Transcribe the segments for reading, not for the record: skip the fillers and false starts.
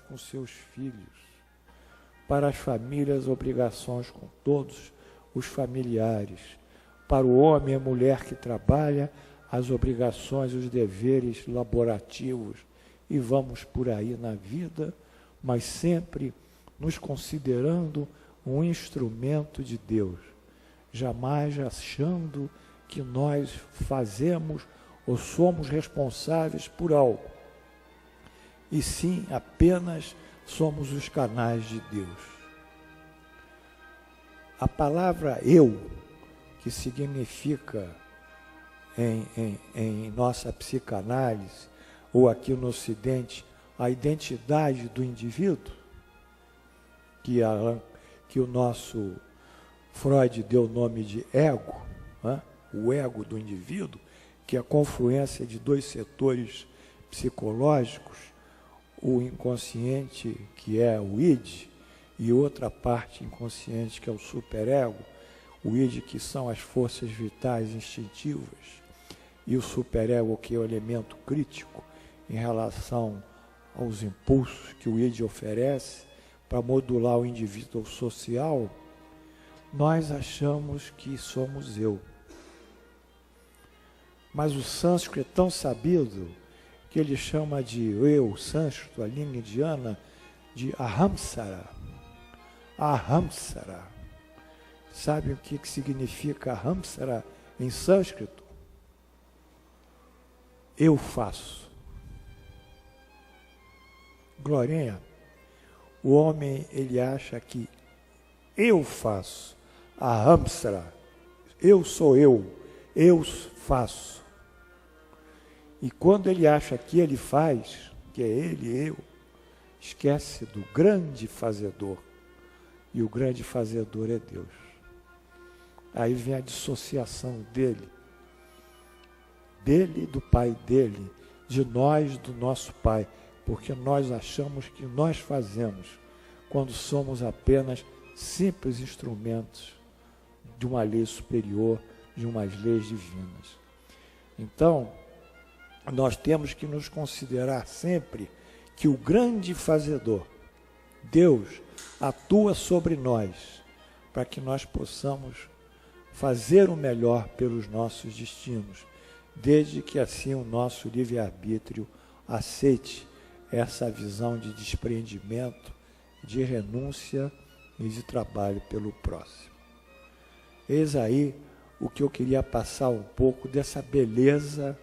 com seus filhos. Para as famílias, obrigações com todos os familiares. Para o homem e a mulher que trabalha, as obrigações, os deveres laborativos. E vamos por aí na vida, mas sempre nos considerando um instrumento de Deus. Jamais achando que nós fazemos ou somos responsáveis por algo. E sim, apenas somos os canais de Deus. A palavra eu, que significa em nossa psicanálise, ou aqui no Ocidente, a identidade do indivíduo, que o nosso Freud deu o nome de ego, né? O ego do indivíduo, que é a confluência de dois setores psicológicos, o inconsciente, que é o id, e outra parte inconsciente, que é o superego, o id, que são as forças vitais instintivas, e o superego, que é o elemento crítico em relação aos impulsos que o id oferece para modular o indivíduo social. Nós achamos que somos eu. Mas o sânscrito é tão sabido que ele chama de eu, sânscrito, a língua indiana, de ahamsara. Ahamsara. Sabe o que significa ahamsara em sânscrito? Eu faço. Glorinha, o homem, ele acha que eu faço. Ahamsara. Eu sou eu faço. E quando ele acha que ele faz, que é ele, eu, esquece do grande fazedor. E o grande fazedor é Deus. Aí vem a dissociação dele e do pai dele, de nós, do nosso pai, porque nós achamos que nós fazemos, quando somos apenas simples instrumentos de uma lei superior, de umas leis divinas. Então, nós temos que nos considerar sempre que o grande fazedor, Deus, atua sobre nós, para que nós possamos fazer o melhor pelos nossos destinos, desde que assim o nosso livre-arbítrio aceite essa visão de desprendimento, de renúncia e de trabalho pelo próximo. Eis aí o que eu queria passar um pouco dessa beleza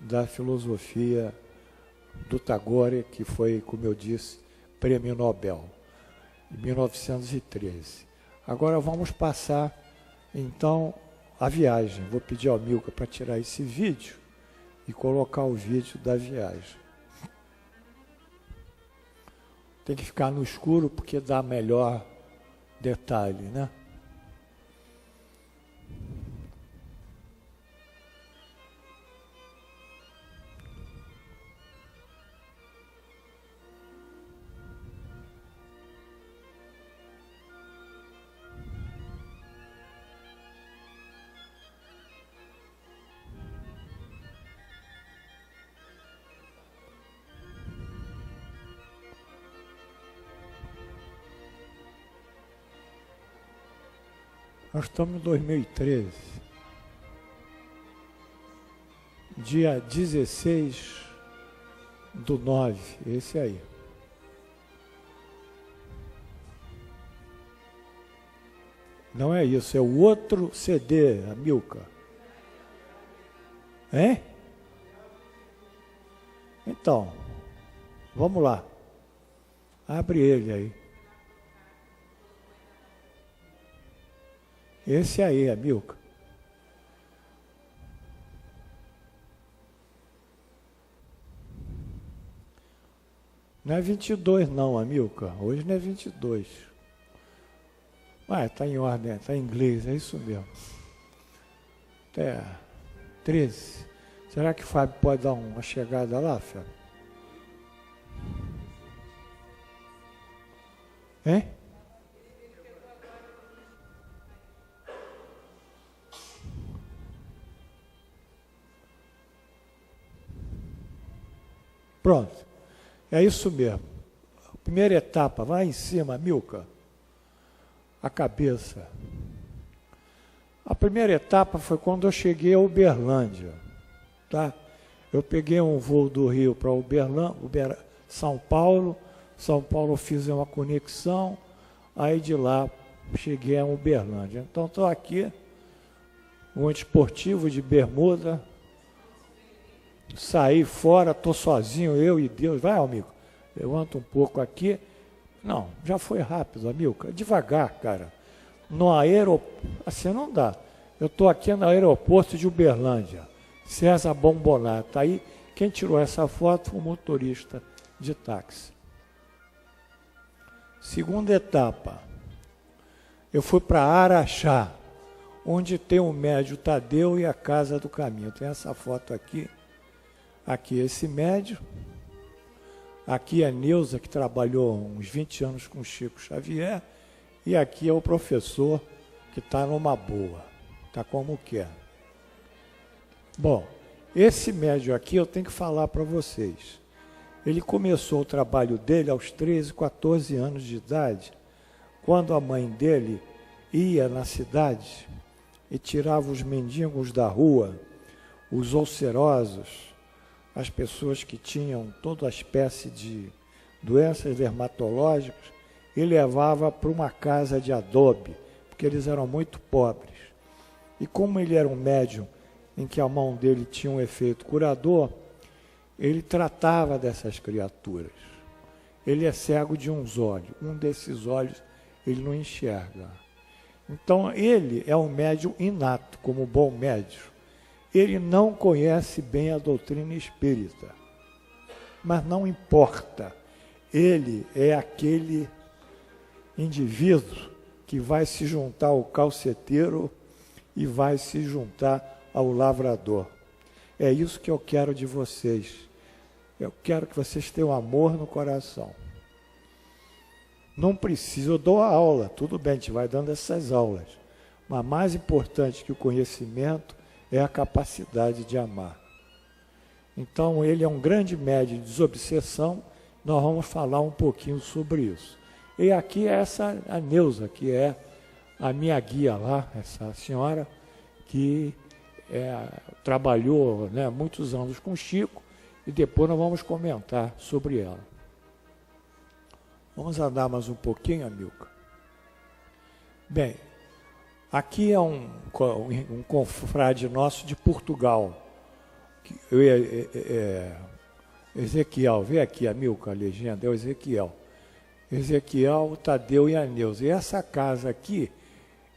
da filosofia do Tagore, que foi, como eu disse, Prêmio Nobel, em 1913. Agora vamos passar, então, a viagem. Vou pedir ao Milka para tirar esse vídeo e colocar o vídeo da viagem. Tem que ficar no escuro porque dá melhor detalhe, né? Nós estamos em 2013, dia 16/9, esse aí. Não é isso, é o outro CD, a Milka. Hein? Então, vamos lá. Abre ele aí. Esse aí, a Milka. Não é 22 não, a Milka. Hoje não é 22. Está em ordem, está em inglês, é isso mesmo. Até 13. Será que o Fábio pode dar uma chegada lá, Fábio? Hein? Pronto. É isso mesmo. Primeira etapa, vai em cima, Milka. A cabeça. A primeira etapa foi quando eu cheguei a Uberlândia. Tá? Eu peguei um voo do Rio para São Paulo. São Paulo eu fiz uma conexão. Aí de lá cheguei a Uberlândia. Então estou aqui, um esportivo de bermuda. Saí fora, estou sozinho, eu e Deus. Vai, amigo, levanta um pouco aqui. Não, já foi rápido, amigo. Devagar, cara. No aeroporto, assim não dá. Eu estou aqui no aeroporto de Uberlândia. César Bombonato. Aí, quem tirou essa foto foi o motorista de táxi. Segunda etapa. Eu fui para Araxá, onde tem o médio Tadeu e a Casa do Caminho. Tem essa foto aqui. Aqui esse médio. Aqui a Neuza, que trabalhou uns 20 anos com o Chico Xavier. E aqui é o professor, que está numa boa. Está como quer. Bom, esse médio aqui eu tenho que falar para vocês. Ele começou o trabalho dele aos 13, 14 anos de idade, quando a mãe dele ia na cidade e tirava os mendigos da rua, os ulcerosos, as pessoas que tinham toda a espécie de doenças dermatológicas, e levava para uma casa de adobe, porque eles eram muito pobres. E como ele era um médium em que a mão dele tinha um efeito curador, ele tratava dessas criaturas. Ele é cego de uns olhos, um desses olhos ele não enxerga. Então ele é um médium inato, como bom médium. Ele não conhece bem a doutrina espírita, mas não importa. Ele é aquele indivíduo que vai se juntar ao calceteiro e vai se juntar ao lavrador. É isso que eu quero de vocês. Eu quero que vocês tenham amor no coração. Não precisa, eu dou a aula, tudo bem, a gente vai dando essas aulas. Mas mais importante que o conhecimento é a capacidade de amar. Então, ele é um grande médium de desobsessão, nós vamos falar um pouquinho sobre isso. E aqui é a Neuza, que é a minha guia lá, essa senhora que trabalhou, né, muitos anos com o Chico, e depois nós vamos comentar sobre ela. Vamos andar mais um pouquinho, Amilca? Bem, aqui é um confrade nosso de Portugal. Ezequiel, vê aqui, Amilca, a legenda, é o Ezequiel. Ezequiel, Tadeu e a Neuza. E essa casa aqui,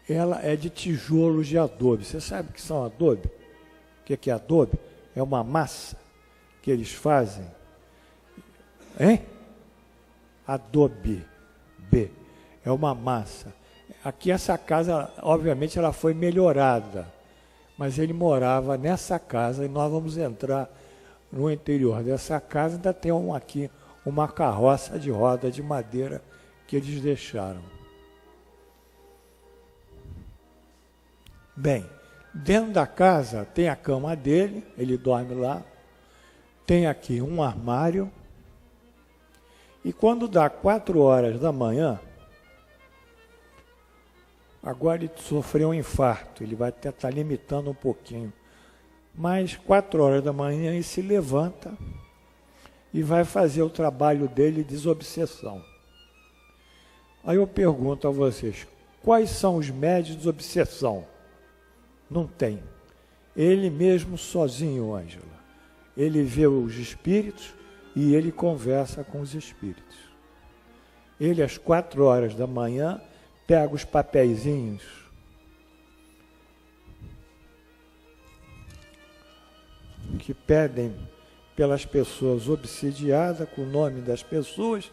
ela é de tijolos de adobe. Você sabe o que são adobe? O que é adobe? É uma massa que eles fazem. Hein? Adobe. B. É uma massa. Aqui essa casa, obviamente, ela foi melhorada. Mas ele morava nessa casa e nós vamos entrar no interior dessa casa. Ainda tem aqui uma carroça de roda de madeira que eles deixaram. Bem, dentro da casa tem a cama dele, ele dorme lá, tem aqui um armário, e quando dá 4 horas da manhã, agora ele sofreu um infarto, ele vai tentar limitando um pouquinho, mas 4 horas da manhã ele se levanta e vai fazer o trabalho dele de desobsessão. Aí eu pergunto a vocês, quais são os médios de desobsessão? Não tem. Ele mesmo sozinho, Ângela. Ele vê os espíritos e ele conversa com os espíritos. Ele, às 4 horas da manhã, pega os papeizinhos que pedem pelas pessoas obsidiadas, com o nome das pessoas,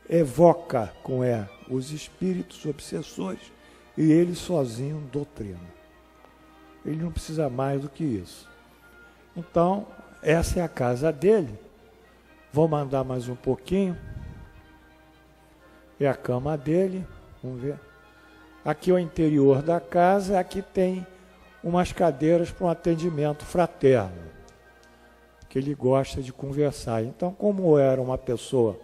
evoca com os espíritos obsessores e ele sozinho doutrina. Ele não precisa mais do que isso. Então, essa é a casa dele. Vou mandar mais um pouquinho. É a cama dele. Vamos ver. Aqui é o interior da casa. Aqui tem umas cadeiras para um atendimento fraterno. que ele gosta de conversar. Então, como eu era uma pessoa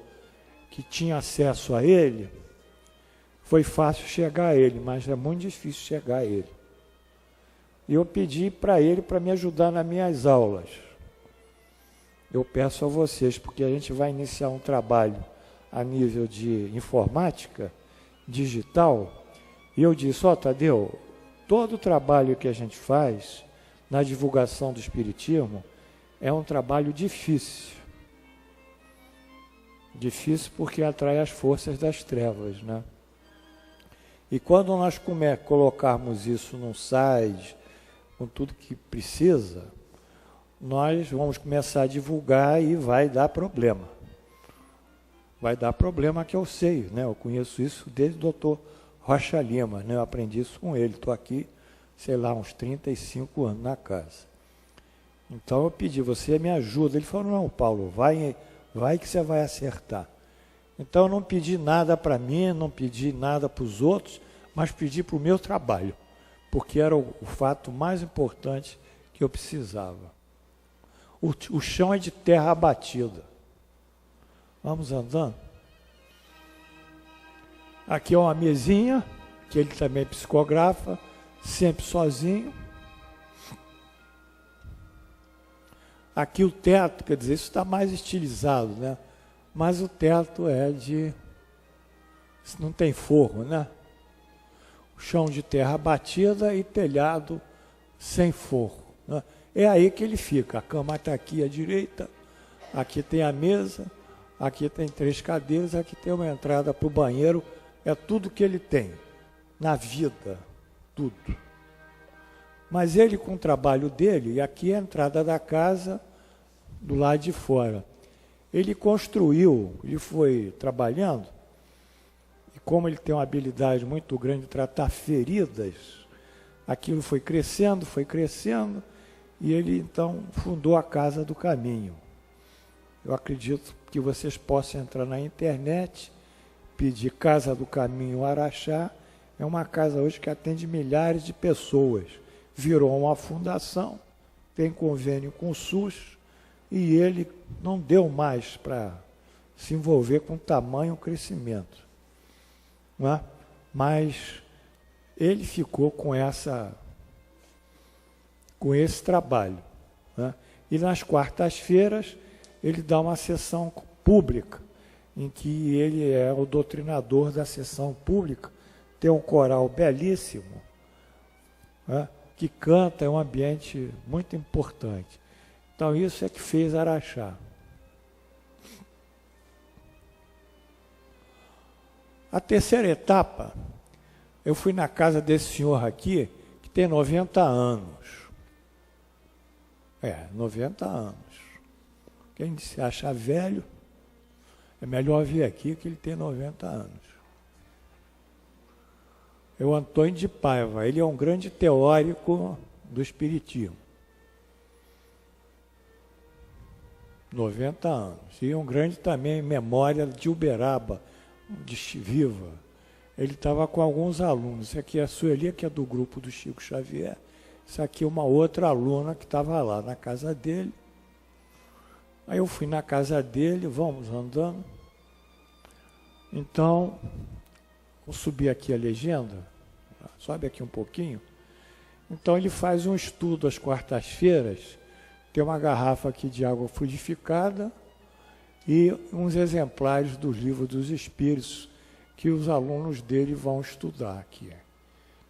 que tinha acesso a ele, foi fácil chegar a ele, mas é muito difícil chegar a ele. E eu pedi para ele para me ajudar nas minhas aulas. Eu peço a vocês, porque a gente vai iniciar um trabalho a nível de informática digital, e eu disse, Tadeu, todo o trabalho que a gente faz na divulgação do Espiritismo é um trabalho difícil. Difícil porque atrai as forças das trevas, né? E quando nós colocarmos isso num site, com tudo que precisa, nós vamos começar a divulgar e vai dar problema. Vai dar problema que eu sei, né? Eu conheço isso desde o doutor Rocha Lima, né? Eu aprendi isso com ele, estou aqui, sei lá, uns 35 anos na casa. Então eu pedi, você me ajuda. Ele falou, não, Paulo, vai que você vai acertar. Então eu não pedi nada para mim, não pedi nada para os outros, mas pedi para o meu trabalho, porque era o fato mais importante que eu precisava. O chão é de terra batida. Vamos andando. Aqui é uma mesinha, que ele também psicografa, sempre sozinho. Aqui o teto, quer dizer, isso está mais estilizado, né? Mas o teto é de... não tem forro, né? O chão de terra batida e telhado sem forro, né? É aí que ele fica. A cama está aqui à direita, aqui tem a mesa, aqui tem 3 cadeiras, aqui tem uma entrada para o banheiro. É tudo que ele tem na vida, tudo. Mas ele, com o trabalho dele, e aqui é a entrada da casa, do lado de fora, ele construiu, ele foi trabalhando, e como ele tem uma habilidade muito grande de tratar feridas, aquilo foi crescendo, e ele então fundou a Casa do Caminho. Eu acredito que vocês possam entrar na internet, pedir Casa do Caminho Araxá. É uma casa hoje que atende milhares de pessoas. Virou uma fundação, tem convênio com o SUS, e ele não deu mais para se envolver com tamanho crescimento. Não é? Mas ele ficou com esse trabalho, né? E nas quartas-feiras ele dá uma sessão pública, em que ele é o doutrinador da sessão pública, tem um coral belíssimo, né? Que canta, é um ambiente muito importante. Então isso é que fez Araxá. A terceira etapa, eu fui na casa desse senhor aqui, que tem 90 anos. 90 anos. Quem se achar velho, é melhor vir aqui que ele tem 90 anos. É o Antônio de Paiva, ele é um grande teórico do Espiritismo. 90 anos. E um grande também memória de Uberaba, de Viva. Ele estava com alguns alunos. Esse aqui é a Sueli, que é do grupo do Chico Xavier. Essa aqui é uma outra aluna que estava lá na casa dele. Aí eu fui na casa dele, vamos andando. Então, vou subir aqui a legenda, sobe aqui um pouquinho. Então ele faz um estudo às quartas-feiras, tem uma garrafa aqui de água fluidificada e uns exemplares dos livros dos Espíritos que os alunos dele vão estudar aqui.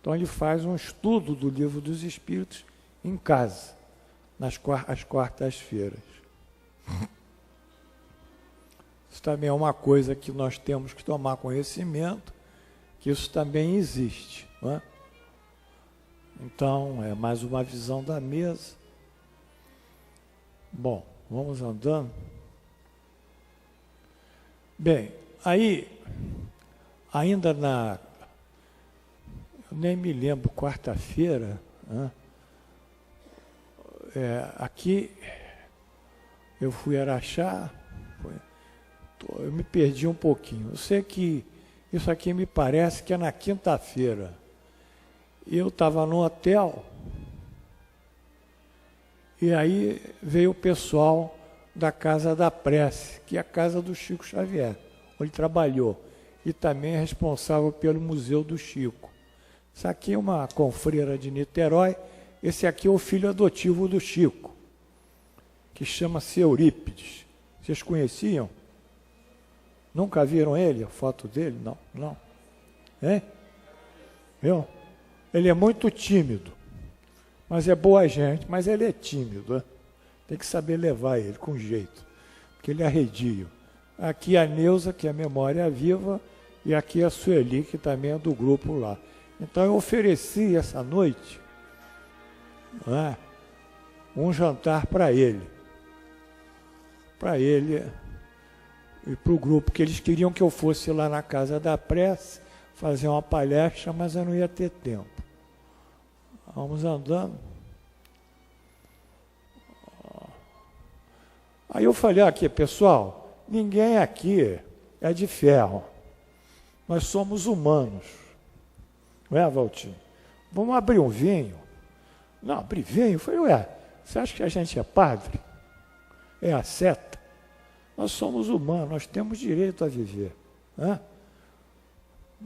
Então ele faz um estudo do livro dos Espíritos em casa, às quartas-feiras. Isso também é uma coisa que nós temos que tomar conhecimento, que isso também existe, não é? Então, é mais uma visão da mesa. Bom, vamos andando. Bem, aí, ainda eu nem me lembro, quarta-feira, né? Aqui, eu fui a Araxá, eu me perdi um pouquinho. Eu sei que isso aqui me parece que é na quinta-feira. Eu estava no hotel E aí veio o pessoal da Casa da Prece, que é a casa do Chico Xavier, onde ele trabalhou, e também é responsável pelo Museu do Chico. Isso aqui é uma confreira de Niterói, esse aqui é o filho adotivo do Chico, que chama-se Eurípides. Vocês conheciam? Nunca viram ele, a foto dele? Não, não. Hein? Viu? Ele é muito tímido, mas é boa gente, mas ele é tímido, né? Tem que saber levar ele com jeito, porque ele é arredio. Aqui a Neuza, que é a Memória Viva, e aqui a Sueli, que também é do grupo lá. Então eu ofereci essa noite, né, um jantar para ele e para o grupo, que eles queriam que eu fosse lá na Casa da Prece fazer uma palestra, mas eu não ia ter tempo. Vamos andando. Aí eu falei aqui, pessoal, ninguém aqui é de ferro. Nós somos humanos. Não é, Valtinho? Vamos abrir um vinho? Não, abrir vinho? Eu falei, ué, você acha que a gente é padre? É asceta? Nós somos humanos, nós temos direito a viver. Né?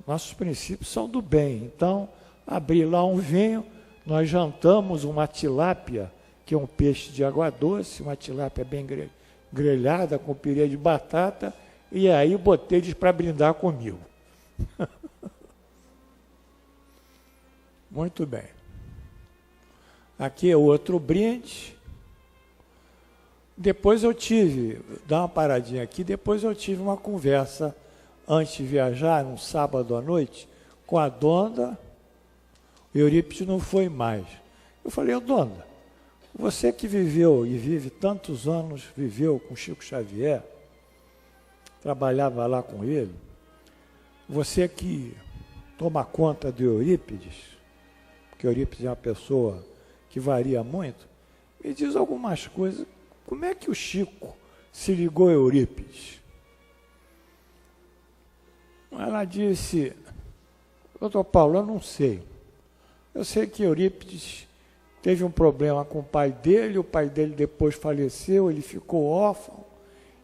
Nossos princípios são do bem. Então, abri lá um vinho, nós jantamos uma tilápia, que é um peixe de água doce, uma tilápia bem grelhada, com purê de batata, e aí botei eles para brindar comigo. Muito bem. Aqui é outro brinde. Depois eu tive, dá uma paradinha aqui, depois eu tive uma conversa antes de viajar, num sábado à noite, com a Donda. O Eurípides não foi mais. Eu falei, Donda, você que viveu e vive tantos anos, viveu com Chico Xavier, trabalhava lá com ele, você que toma conta do Eurípides, porque Eurípides é uma pessoa que varia muito, me diz algumas coisas. Como é que o Chico se ligou a Eurípides? Ela disse, doutor Paulo, eu não sei. Eu sei que Eurípides teve um problema com o pai dele depois faleceu, ele ficou órfão,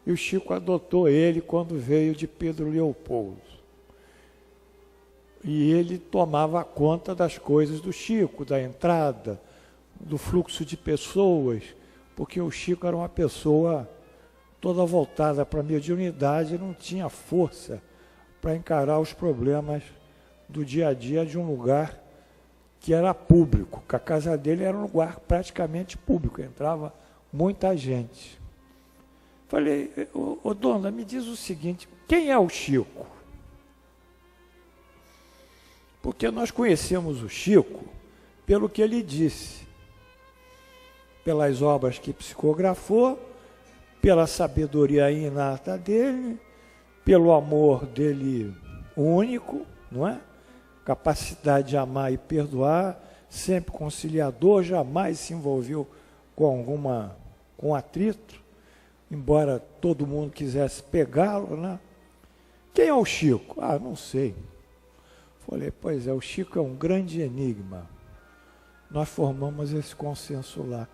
e o Chico adotou ele quando veio de Pedro Leopoldo. E ele tomava conta das coisas do Chico, da entrada, do fluxo de pessoas, porque o Chico era uma pessoa toda voltada para a mediunidade e não tinha força para encarar os problemas do dia a dia de um lugar que era público, que a casa dele era um lugar praticamente público, entrava muita gente. Falei, ô Dona, me diz o seguinte, quem é o Chico? Porque nós conhecemos o Chico pelo que ele disse, pelas obras que psicografou, pela sabedoria inata dele, pelo amor dele único, não é? Capacidade de amar e perdoar, sempre conciliador, jamais se envolveu com atrito, embora todo mundo quisesse pegá-lo, né? Quem é o Chico? Ah, não sei. Falei, pois é, o Chico é um grande enigma. Nós formamos esse consenso lá.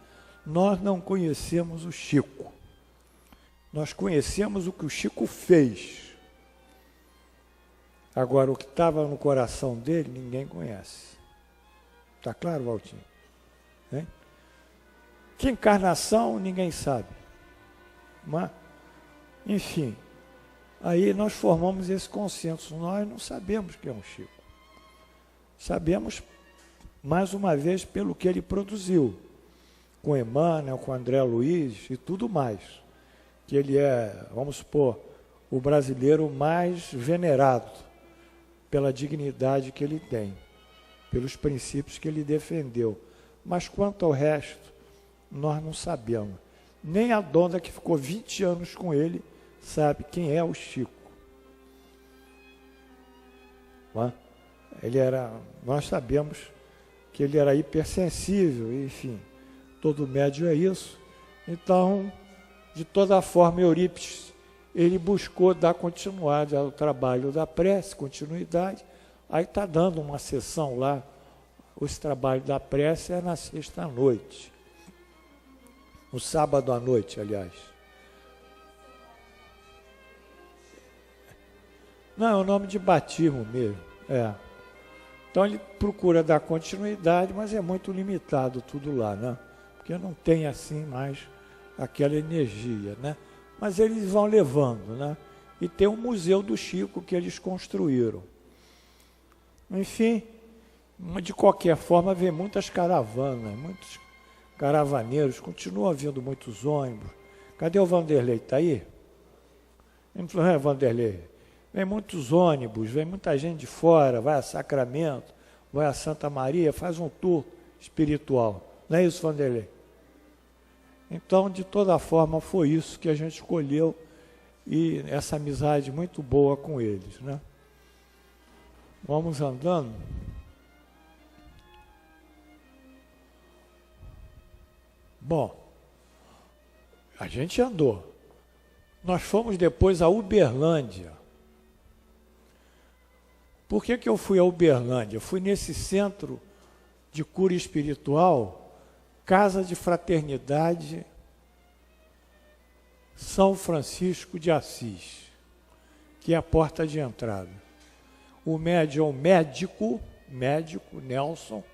Nós não conhecemos o Chico. Nós conhecemos o que o Chico fez. Agora, o que estava no coração dele, ninguém conhece. Está claro, Valtinho? Hein? Que encarnação, ninguém sabe. Mas, enfim, aí nós formamos esse consenso. Nós não sabemos quem é um Chico. Sabemos, mais uma vez, pelo que ele produziu, com Emmanuel, com André Luiz e tudo mais. Que ele é, vamos supor, o brasileiro mais venerado pela dignidade que ele tem, pelos princípios que ele defendeu. Mas quanto ao resto, nós não sabemos. Nem a Donda, que ficou 20 anos com ele, sabe quem é o Chico. Nós sabemos que ele era hipersensível, enfim, todo médio é isso. Então, de toda forma, Eurípides, ele buscou dar continuidade ao trabalho da prece, continuidade. Aí está dando uma sessão lá, esse trabalho da prece é na sexta-noite. No sábado à noite, aliás. Não, é o nome de batismo mesmo. Então ele procura dar continuidade, mas é muito limitado tudo lá, né? Porque não tem assim mais aquela energia, né? Mas eles vão levando, né? E tem o Museu do Chico que eles construíram. Enfim, de qualquer forma, vem muitas caravanas, muitos caravaneiros, continuam vindo muitos ônibus. Cadê o Vanderlei? Está aí? Não é, Vanderlei? Vem muitos ônibus, vem muita gente de fora, vai a Sacramento, vai a Santa Maria, faz um tour espiritual. Não é isso, Vanderlei? Então, de toda forma, foi isso que a gente escolheu e essa amizade muito boa com eles, né? Vamos andando. Bom, a gente andou. Nós fomos depois a Uberlândia. Por que eu fui a Uberlândia? Eu fui nesse centro de cura espiritual, Casa de Fraternidade São Francisco de Assis, que é a porta de entrada. O médium é o médico Nelson,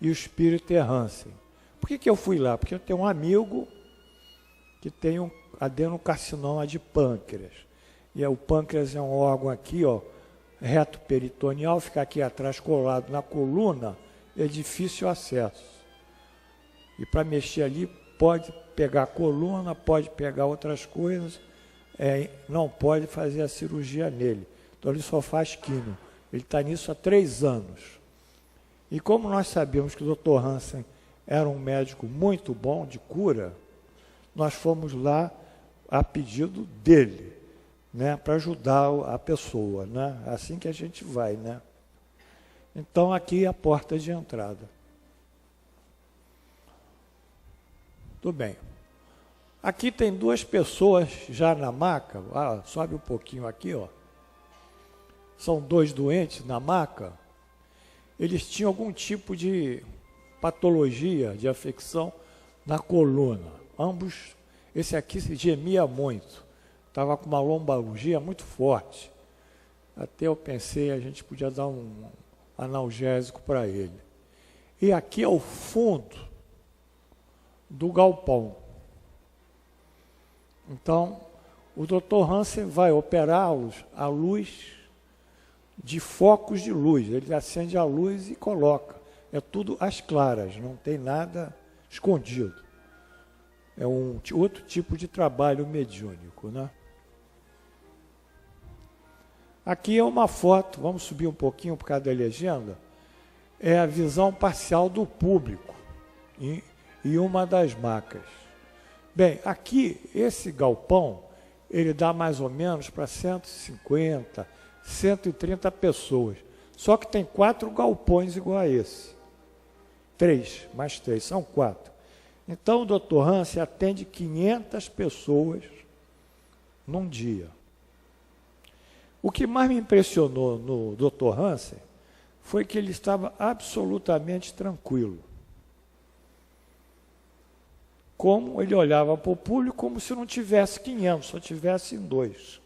e o espírito é Hansen. Por que eu fui lá? Porque eu tenho um amigo que tem um adenocarcinoma de pâncreas. E o pâncreas é um órgão aqui, ó, reto peritoneal, fica aqui atrás colado na coluna, é difícil acesso. E para mexer ali, pode pegar a coluna, pode pegar outras coisas, não pode fazer a cirurgia nele. Então ele só faz químio. Ele está nisso há 3 anos. E como nós sabemos que o Dr. Hansen era um médico muito bom de cura, nós fomos lá a pedido dele, né, para ajudar a pessoa, né? Assim que a gente vai, né? Então aqui é a porta de entrada. Tudo bem. Aqui tem 2 pessoas já na maca. Sobe um pouquinho aqui, ó. São 2 doentes na maca. Eles tinham algum tipo de patologia, de afecção na coluna. Ambos, esse aqui se gemia muito. Estava com uma lombalgia muito forte. Até eu pensei, a gente podia dar um analgésico para ele. E aqui é o fundo do galpão. Então, o Dr. Hansen vai operá-los à luz de focos de luz. Ele acende a luz e coloca. É tudo às claras, não tem nada escondido. É um outro tipo de trabalho mediúnico, né? Aqui é uma foto, vamos subir um pouquinho por causa da legenda, é a visão parcial do público em uma das macas. Bem, aqui, esse galpão, ele dá mais ou menos para 150, 130 pessoas. Só que tem 4 galpões igual a esse. 3, mais 3, são 4. Então, o Dr. Hansen atende 500 pessoas num dia. O que mais me impressionou no Dr. Hansen foi que ele estava absolutamente tranquilo. Como ele olhava para o público como se não tivesse 500, só tivesse 2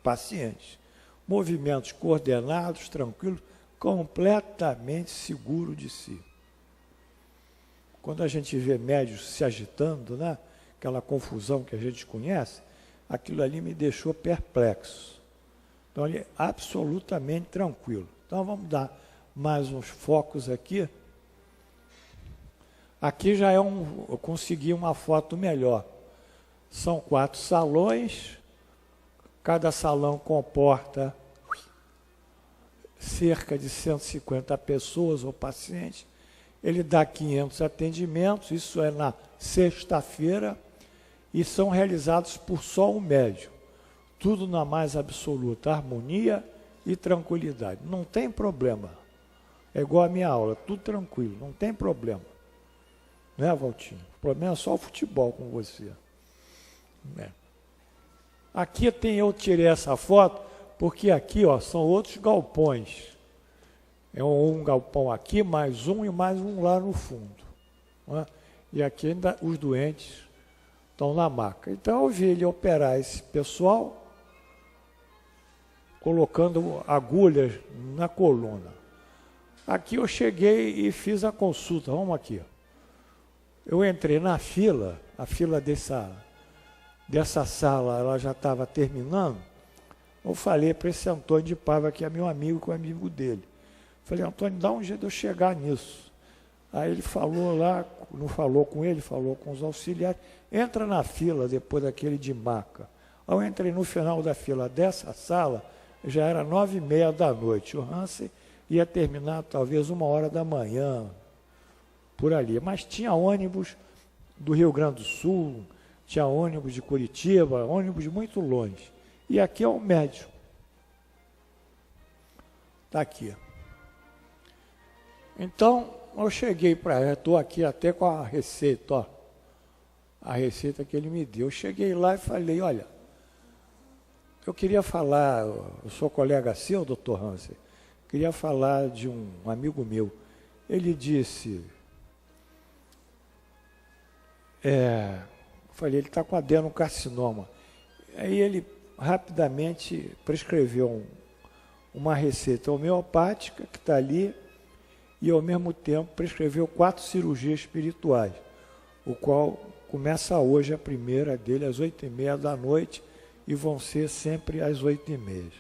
pacientes. Movimentos coordenados, tranquilos, completamente seguro de si. Quando a gente vê médios se agitando, né, aquela confusão que a gente conhece, aquilo ali me deixou perplexo. Então, ele é absolutamente tranquilo. Então, vamos dar mais uns focos aqui. Aqui já eu consegui uma foto melhor. São 4 salões, cada salão comporta cerca de 150 pessoas ou pacientes. Ele dá 500 atendimentos, isso é na sexta-feira, e são realizados por só um médium. Tudo na mais absoluta harmonia e tranquilidade. Não tem problema. É igual a minha aula, tudo tranquilo, não tem problema. Né, Valtinho? O problema é só o futebol com você. Aqui eu tirei essa foto, porque aqui, ó, são outros galpões. É um galpão aqui, mais um e mais um lá no fundo. Né? e aqui ainda os doentes estão na maca. Então eu vi ele operar esse pessoal, colocando agulhas na coluna. Aqui eu cheguei e fiz a consulta, vamos aqui. Eu entrei na fila, a fila dessa sala, ela já estava terminando. Eu falei para esse Antônio de Paiva, que é meu amigo, que é amigo dele. Falei, Antônio, dá um jeito de eu chegar nisso. Aí ele falou lá, não falou com ele, falou com os auxiliares, entra na fila depois daquele de maca. Eu entrei no final da fila dessa sala, já era 9h30 da noite. O Hansen ia terminar talvez 1h da manhã, por ali. Mas tinha ônibus do Rio Grande do Sul, tinha ônibus de Curitiba, ônibus muito longe. E aqui é o médium. Está aqui. Então, eu cheguei para... Estou aqui até com a receita, ó. A receita que ele me deu. Eu cheguei lá e falei, olha, eu queria falar, eu sou colega seu, doutor Hansen, queria falar de um amigo meu. Ele disse, falei, ele está com adenocarcinoma. Aí ele rapidamente prescreveu uma receita homeopática que está ali e, ao mesmo tempo, prescreveu 4 cirurgias espirituais, o qual começa hoje a primeira dele às 8h30 da noite e vão ser sempre às 8h30.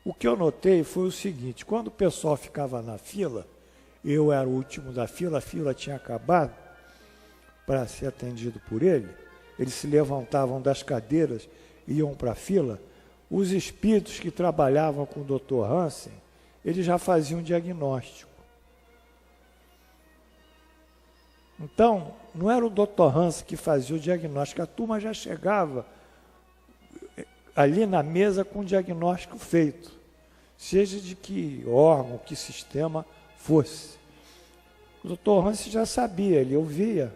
O que eu notei foi o seguinte, quando o pessoal ficava na fila, eu era o último da fila, a fila tinha acabado para ser atendido por ele, eles se levantavam das cadeiras, iam para a fila, os espíritos que trabalhavam com o Dr. Hansen, eles já faziam diagnóstico. Então, não era o Dr. Hansen que fazia o diagnóstico, a turma já chegava ali na mesa com o diagnóstico feito, seja de que órgão, que sistema fosse. O Dr. Hansen já sabia, ele ouvia.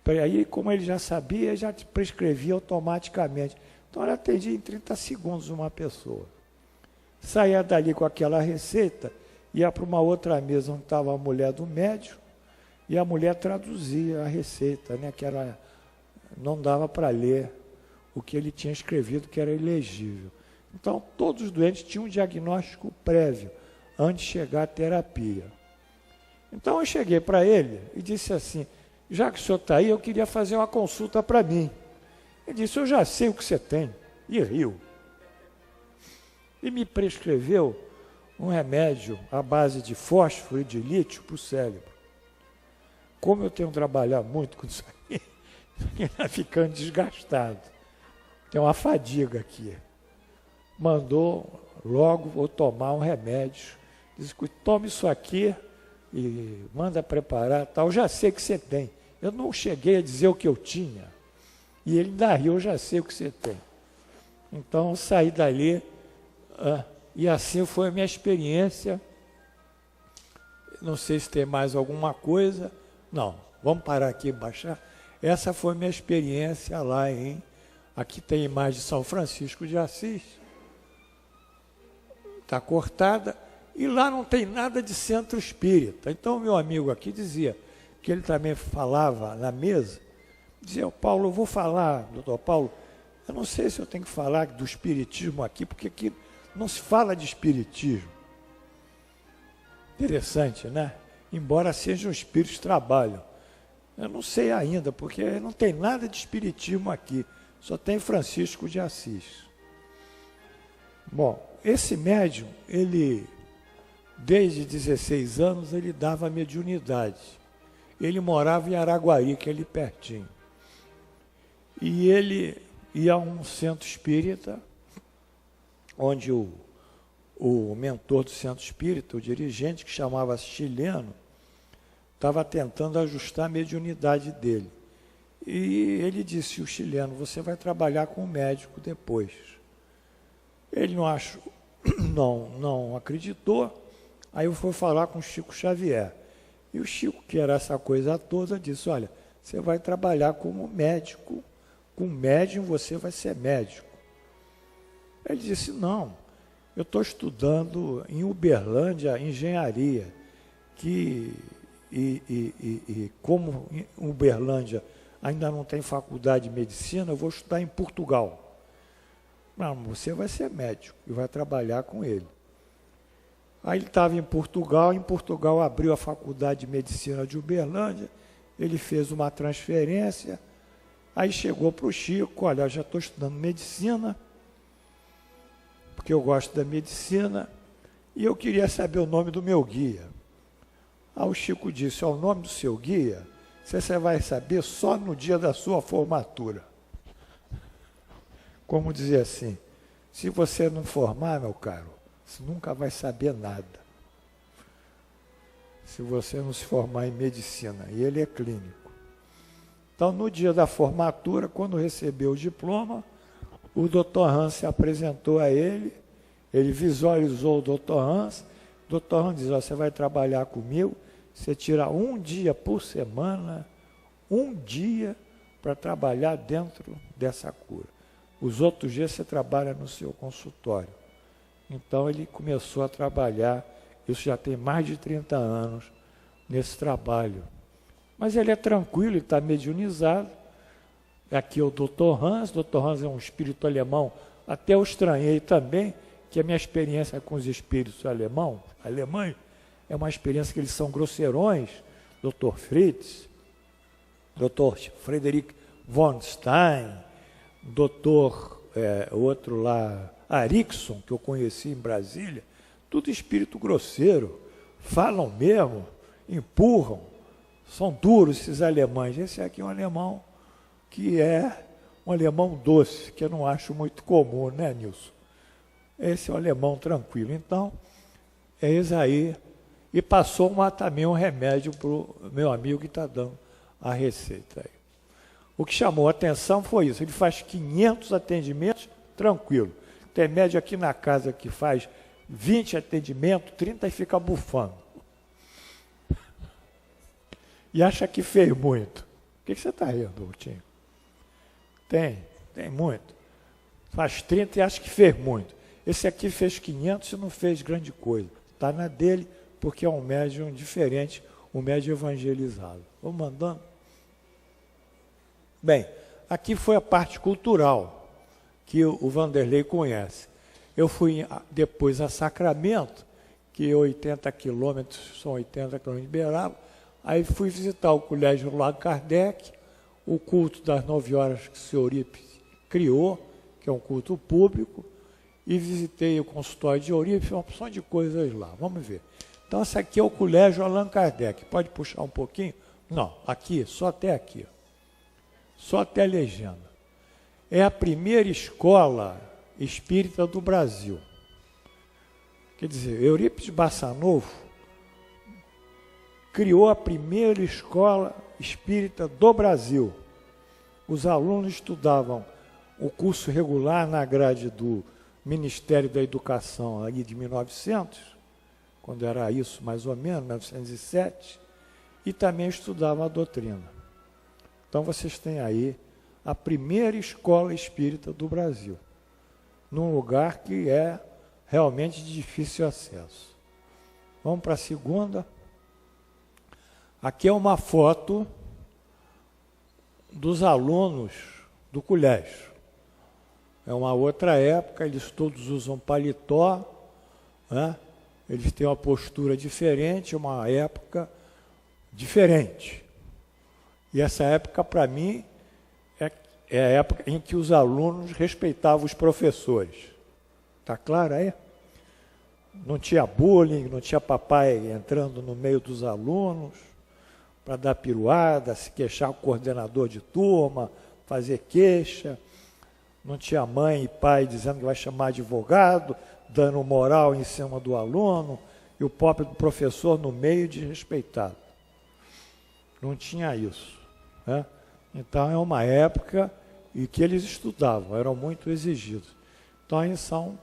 Aí, como ele já sabia, ele já te prescrevia automaticamente. Então, ele atendia em 30 segundos uma pessoa. Saía dali com aquela receita, ia para uma outra mesa onde estava a mulher do médico, e a mulher traduzia a receita, né, que era, não dava para ler o que ele tinha escrevido, que era ilegível. Então, todos os doentes tinham um diagnóstico prévio, antes de chegar à terapia. Então, eu cheguei para ele e disse assim, já que o senhor está aí, eu queria fazer uma consulta para mim. Ele disse, eu já sei o que você tem. E riu. E me prescreveu um remédio à base de fósforo e de lítio para o cérebro. Como eu tenho trabalhado muito com isso aí, está ficando desgastado. Tem uma fadiga aqui. Mandou logo, vou tomar um remédio. Disse, tome isso aqui e manda preparar, tal. Eu já sei que você tem. Eu não cheguei a dizer o que eu tinha. E ele ainda riu, eu já sei o que você tem. Então, eu saí dali, e assim foi a minha experiência. Não sei se tem mais alguma coisa. Não, vamos parar aqui e baixar. Essa foi a minha experiência lá em... Aqui tem a imagem de São Francisco de Assis. Está cortada. E lá não tem nada de centro espírita. Então, meu amigo aqui dizia, que ele também falava na mesa, dizia, Paulo, eu vou falar, doutor Paulo, eu não sei se eu tenho que falar do espiritismo aqui, porque aqui não se fala de espiritismo. Interessante, né? Embora sejam espíritos que trabalham. Eu não sei ainda, porque não tem nada de espiritismo aqui, só tem Francisco de Assis. Bom, esse médium, ele, desde 16 anos, ele dava mediunidade. Ele morava em Araguari, que é ali pertinho. E ele ia a um centro espírita, onde o mentor do centro espírita, o dirigente, que chamava-se Chileno, estava tentando ajustar a mediunidade dele. E ele disse, o Chileno, você vai trabalhar com o médico depois. Ele não acreditou, aí eu fui falar com o Chico Xavier. E o Chico, que era essa coisa toda, disse, olha, você vai trabalhar como médico, com médium você vai ser médico. Ele disse, não, eu estou estudando em Uberlândia engenharia, como em Uberlândia ainda não tem faculdade de medicina, eu vou estudar em Portugal. Não, você vai ser médico e vai trabalhar com ele. Aí ele estava em Portugal abriu a faculdade de medicina de Uberlândia, ele fez uma transferência, aí chegou para o Chico, olha, eu já estou estudando medicina, porque eu gosto da medicina, e eu queria saber o nome do meu guia. Aí o Chico disse, o nome do seu guia, você vai saber só no dia da sua formatura. Como dizer assim, se você não formar, meu caro, você nunca vai saber nada. Se você não se formar em medicina, e ele é clínico. Então, no dia da formatura, quando recebeu o diploma, o Dr. Hans se apresentou a ele visualizou o Dr. Hans, o Dr. Hans diz, você vai trabalhar comigo, você tira um dia por semana, um dia para trabalhar dentro dessa cura. Os outros dias você trabalha no seu consultório. Então ele começou a trabalhar, isso já tem mais de 30 anos, nesse trabalho. Mas ele é tranquilo, ele está mediunizado. Aqui é o Dr. Hans é um espírito alemão, até eu estranhei também, que a minha experiência com os espíritos alemães, é uma experiência que eles são grosseirões, Dr. Fritz, Dr. Frederick von Stein, Dr. Outro lá, Arickson, que eu conheci em Brasília, tudo espírito grosseiro, falam mesmo, empurram, são duros esses alemães. Esse aqui é um alemão que é um alemão doce, que eu não acho muito comum, né, Nilson? Esse é um alemão tranquilo. Então, é isso aí. E passou também um remédio para o meu amigo que está dando a receita aí. O que chamou a atenção foi isso. Ele faz 500 atendimentos tranquilo. Tem médio aqui na casa que faz 20 atendimentos, 30 e fica bufando. E acha que fez muito. O que você está rindo, Coutinho? Tem muito. Faz 30 e acha que fez muito. Esse aqui fez 500 e não fez grande coisa. Está na dele, porque é um médium diferente, um médium evangelizado. Vamos mandando? Bem, aqui foi a parte cultural, que o Vanderlei conhece. Eu fui depois a Sacramento, que 80 quilômetros, são 80 quilômetros de Beraba, aí fui visitar o Colégio Allan Kardec, o culto das 9 horas que o senhor Eurípides criou, que é um culto público, e visitei o consultório de Eurípides, uma opção de coisas lá. Vamos ver. Então, esse aqui é o Colégio Allan Kardec. Pode puxar um pouquinho? Não, aqui, só até aqui. Só até a legenda. É a primeira escola espírita do Brasil. Quer dizer, Eurípides Bassanufo criou a primeira escola espírita do Brasil. Os alunos estudavam o curso regular na grade do Ministério da Educação aí de 1900, quando era isso mais ou menos, 1907, e também estudavam a doutrina. Então vocês têm aí a primeira escola espírita do Brasil, num lugar que é realmente de difícil acesso. Vamos para a segunda. Aqui é uma foto dos alunos do colégio. É uma outra época, eles todos usam paletó, né? Eles têm uma postura diferente, uma época diferente. E essa época, para mim, é a época em que os alunos respeitavam os professores. Está claro aí? Não tinha bullying, não tinha papai entrando no meio dos alunos para dar piruada, se queixar com o coordenador de turma, fazer queixa. Não tinha mãe e pai dizendo que vai chamar advogado, dando moral em cima do aluno, e o próprio professor no meio desrespeitado. Não tinha isso, né? Então, é uma época em que eles estudavam, eram muito exigidos. Então, aí são...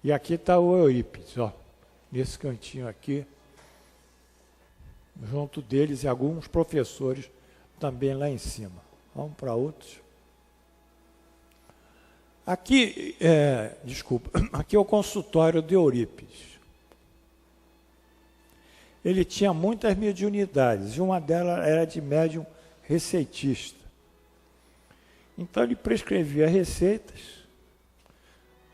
E aqui está o Eurípides, ó, nesse cantinho aqui, junto deles e alguns professores também lá em cima. Vamos para outros. Aqui, aqui é o consultório de Eurípides. ele tinha muitas mediunidades, e uma delas era de médium receitista. Então ele prescrevia receitas,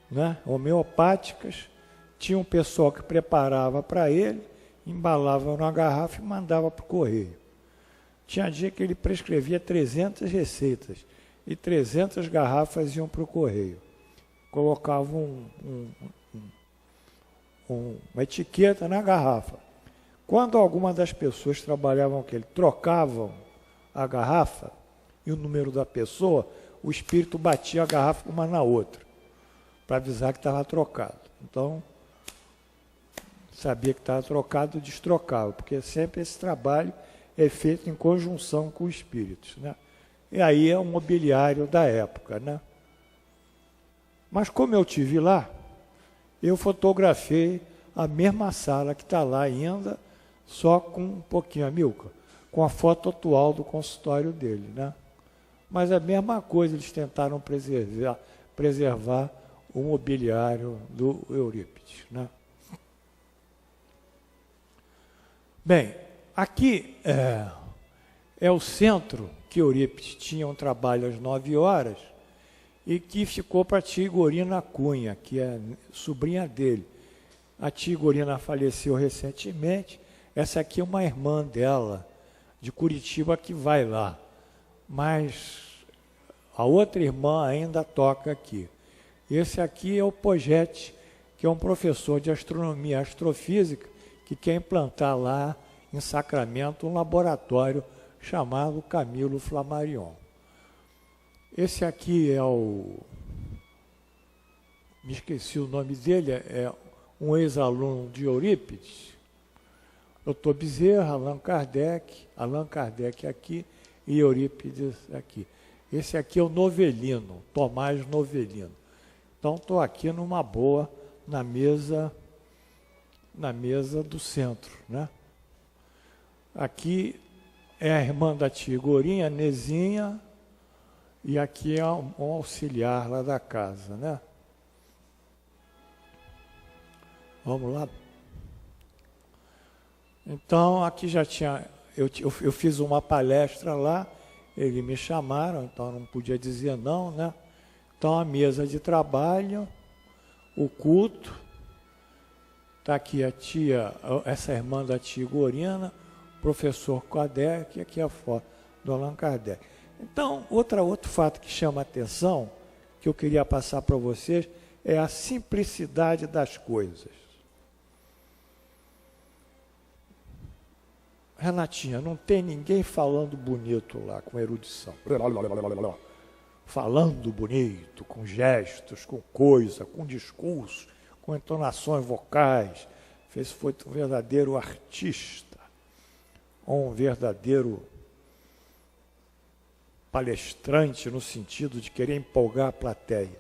né, homeopáticas, tinha um pessoal que preparava para ele, embalava numa garrafa e mandava para o correio. Tinha dia que ele prescrevia 300 receitas, e 300 garrafas iam para o correio. Colocava uma etiqueta na garrafa. Quando alguma das pessoas trabalhavam com ele, trocavam a garrafa e o número da pessoa, o espírito batia a garrafa uma na outra, para avisar que estava trocado. Então, sabia que estava trocado, destrocava, porque sempre esse trabalho é feito em conjunção com os espíritos, né? E aí é o mobiliário da época, né? Mas como eu tive lá, eu fotografei a mesma sala que está lá ainda, só com um pouquinho, Amilcar, com a foto atual do consultório dele, né? Mas a mesma coisa, eles tentaram preservar o mobiliário do Eurípides, né? Bem, aqui é o centro que Eurípides tinha um trabalho às 9 horas e que ficou para a tia Igorina Cunha, que é sobrinha dele. A tia Igorina faleceu recentemente. Essa aqui é uma irmã dela, de Curitiba, que vai lá. Mas a outra irmã ainda toca aqui. Esse aqui é o Pogete, que é um professor de astronomia e astrofísica, que quer implantar lá em Sacramento um laboratório chamado Camilo Flammarion. Esse aqui é me esqueci o nome dele, é um ex-aluno de Eurípides, Dr. Bezerra, Allan Kardec aqui e Eurípides aqui. Esse aqui é o Novelino, Tomás Novelino. Então, estou aqui numa boa, na mesa do centro, né? Aqui é a irmã da tia Gorinha, Nezinha, e aqui é um auxiliar lá da casa, né? Vamos lá. Então, aqui já tinha, eu fiz uma palestra lá, eles me chamaram, então eu não podia dizer não, né? Então, a mesa de trabalho, o culto, está aqui a tia, essa irmã da tia Gorina, professor Kardec, e aqui a foto do Allan Kardec. Então, outro fato que chama a atenção, que eu queria passar para vocês, é a simplicidade das coisas. Renatinha, não tem ninguém falando bonito lá, com erudição. Falando bonito, com gestos, com coisa, com discurso, com entonações vocais. Foi um verdadeiro artista, um verdadeiro palestrante no sentido de querer empolgar a plateia.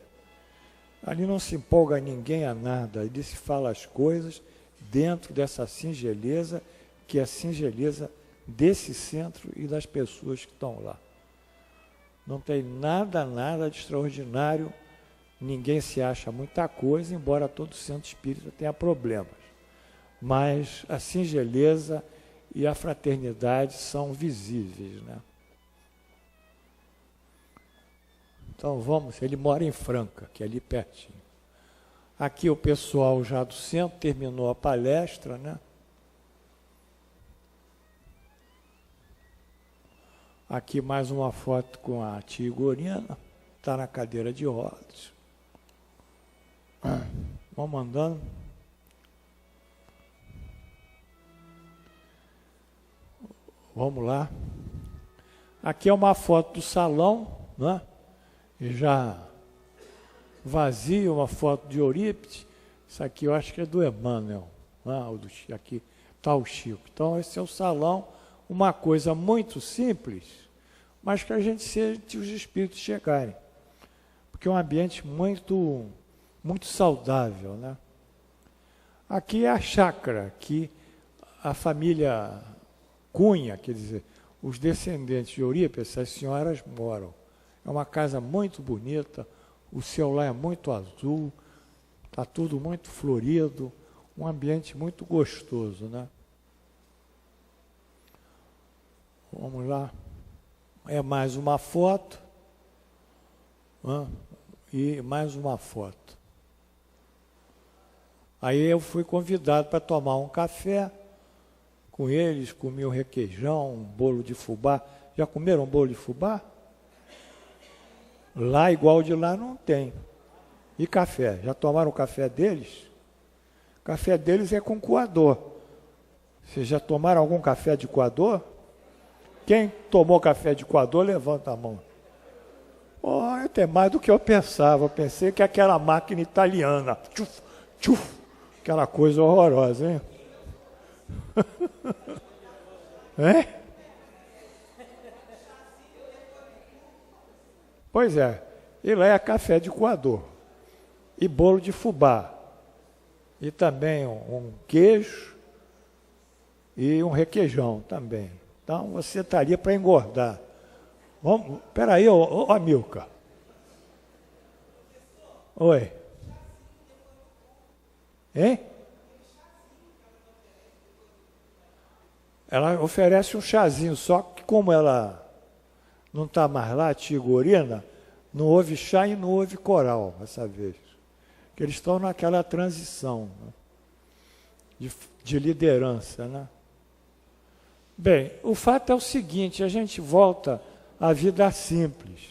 Ali não se empolga ninguém a nada, ali se fala as coisas dentro dessa singeleza, que é a singeleza desse centro e das pessoas que estão lá. Não tem nada de extraordinário, ninguém se acha muita coisa, embora todo centro espírita tenha problemas. Mas a singeleza e a fraternidade são visíveis, né? Então vamos, ele mora em Franca, que é ali pertinho. Aqui o pessoal já do centro terminou a palestra, né? Aqui mais uma foto com a tia Igorina, está na cadeira de rodas. Vamos andando. Vamos lá. Aqui é uma foto do salão, né? Já vazio, uma foto de Eurípides. Isso aqui eu acho que é do Emmanuel, né? Aqui está o Chico. Então esse é o salão, uma coisa muito simples, mas que a gente sente os espíritos chegarem, porque é um ambiente muito saudável, né? Aqui é a chácara que a família Cunha, quer dizer, os descendentes de Eurípides, essas senhoras moram. É uma casa muito bonita, o céu lá é muito azul, está tudo muito florido, um ambiente muito gostoso, né? Vamos lá. É mais uma foto. E mais uma foto. Aí eu fui convidado para tomar um café com eles, comi um requeijão, um bolo de fubá. Já comeram um bolo de fubá? Lá, igual de lá, não tem. E café? Já tomaram o café deles? O café deles é com coador. Vocês já tomaram algum café de coador? Quem tomou café de coador, levanta a mão. Oh, é até mais do que eu pensava. Eu pensei que aquela máquina italiana. Tchuf, tchuf, aquela coisa horrorosa, hein? É? Pois é. E lá é café de coador. E bolo de fubá. E também um queijo e um requeijão também. Então você estaria para engordar. Vamos, peraí, ô Milka. Oi. Hein? Ela oferece um chazinho, só que como ela não está mais lá, a tia Gorina, não houve chá e não houve coral dessa vez. Porque eles estão naquela transição, né, de liderança, né? Bem, o fato é o seguinte, a gente volta à vida simples.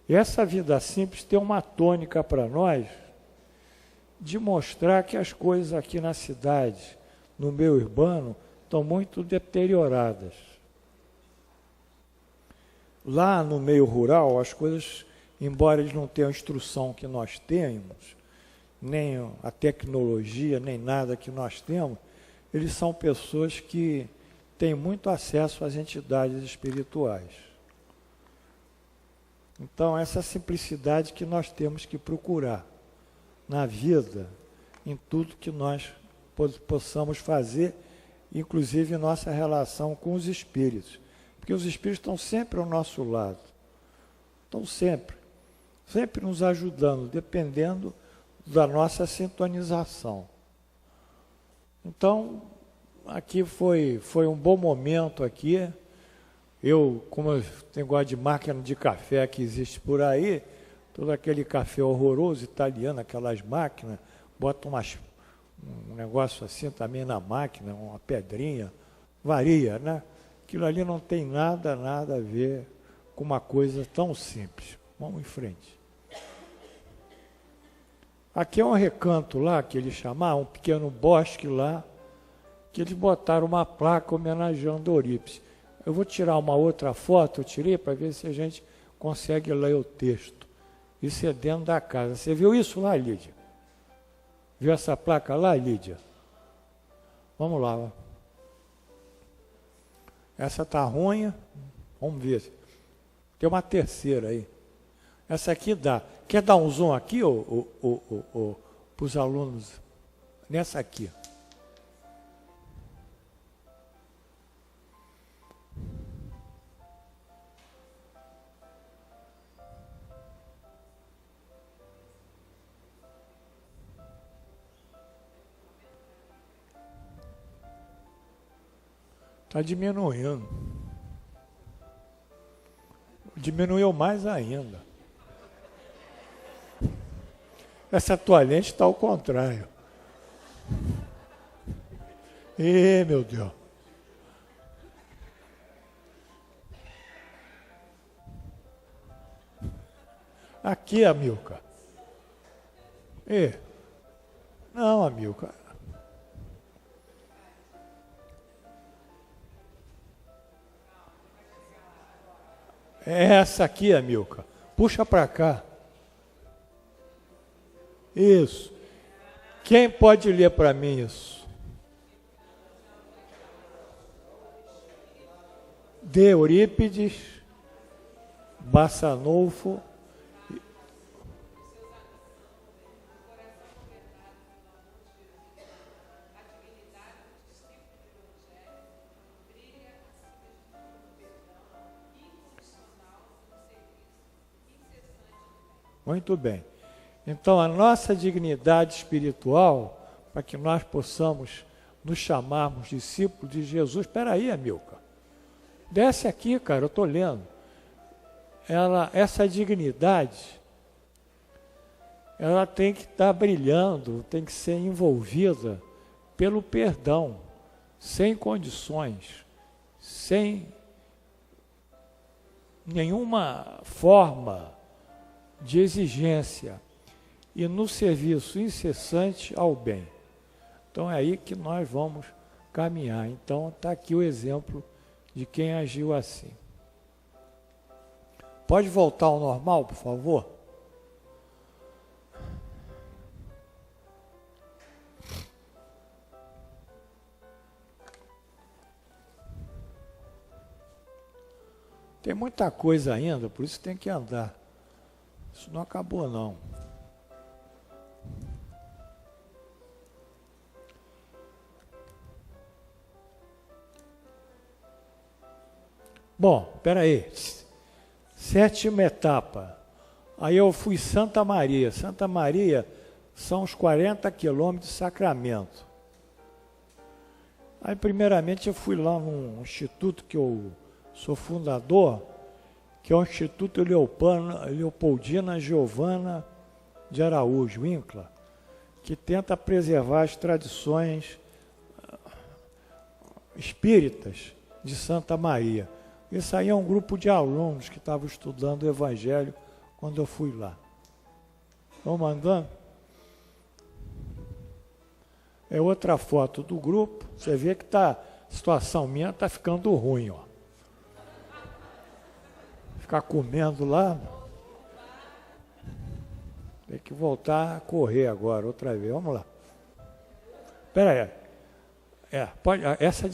E essa vida simples tem uma tônica para nós de mostrar que as coisas aqui na cidade, no meio urbano, estão muito deterioradas. Lá no meio rural, as coisas, embora eles não tenham a instrução que nós temos, nem a tecnologia, nem nada que nós temos, eles são pessoas que têm muito acesso às entidades espirituais. Então, essa simplicidade que nós temos que procurar na vida, em tudo que nós possamos fazer, inclusive em nossa relação com os espíritos. Porque os espíritos estão sempre ao nosso lado. Estão sempre nos ajudando, dependendo da nossa sintonização. Então, aqui foi um bom momento aqui. Eu, como eu tenho gosto de máquina de café que existe por aí, todo aquele café horroroso italiano, aquelas máquinas, bota um negócio assim também na máquina, uma pedrinha, varia, né? Aquilo ali não tem nada a ver com uma coisa tão simples. Vamos em frente. Aqui é um recanto lá, que eles chamaram, um pequeno bosque lá, que eles botaram uma placa homenageando Eurípides. Eu vou tirar uma outra foto, eu tirei para ver se a gente consegue ler o texto. Isso é dentro da casa. Você viu isso lá, Lídia? Viu essa placa lá, Lídia? Vamos lá. Ó. Essa está ruim. Vamos ver. Tem uma terceira aí. Essa aqui dá. Quer dar um zoom aqui, para os alunos? Nessa aqui. Está diminuindo. Diminuiu mais ainda. Essa tua lente está ao contrário. Ih, meu Deus. Aqui, Amilcar. Não, Amilcar. É essa aqui, Amilcar. Puxa para cá. Isso. Quem pode ler para mim isso? De Eurípides, Bassanufo. Muito bem. Então, a nossa dignidade espiritual, para que nós possamos nos chamarmos discípulos de Jesus. Espera aí, Amilcar. Desce aqui, cara, eu estou lendo. Essa dignidade, ela tem que estar brilhando, tem que ser envolvida pelo perdão, sem condições, sem nenhuma forma de exigência e no serviço incessante ao bem. Então é aí que nós vamos caminhar. Então está aqui o exemplo de quem agiu assim. Pode voltar ao normal, por favor? Tem muita coisa ainda, por isso tem que andar. Isso não acabou, não. Bom, espera aí. 7ª etapa. Aí eu fui Santa Maria. Santa Maria são uns 40 quilômetros de Sacramento. Aí, primeiramente, eu fui lá num instituto que eu sou fundador, que é o Instituto Leopoldina Giovana de Araújo, INCLA, que tenta preservar as tradições espíritas de Santa Maria. Isso aí é um grupo de alunos que estavam estudando o Evangelho quando eu fui lá. Vamos andando? É outra foto do grupo. Você vê que a situação minha está ficando ruim, ó. Ficar comendo lá. Tem que voltar a correr agora, outra vez. Vamos lá. Espera aí. Pode, essa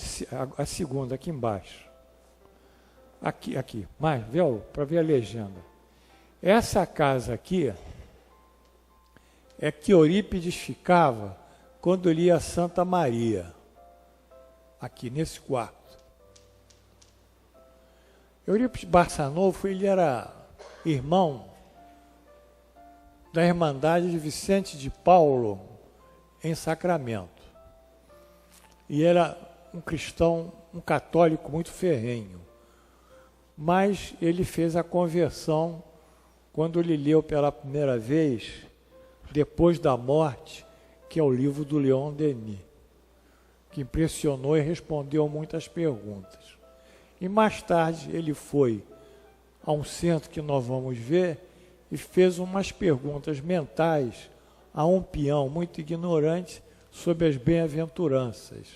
a segunda, aqui embaixo. Aqui. Mais, viu? Para ver a legenda. Essa casa aqui é que Eurípides ficava quando ele ia a Santa Maria. Aqui, nesse quarto. Eurípides Barçanufo, ele era irmão da Irmandade de Vicente de Paulo, em Sacramento. E era um cristão, um católico muito ferrenho. Mas ele fez a conversão quando ele leu pela primeira vez, Depois da Morte, que é o livro do Leon Denis, que impressionou e respondeu muitas perguntas. E mais tarde ele foi a um centro que nós vamos ver e fez umas perguntas mentais a um peão muito ignorante sobre as bem-aventuranças.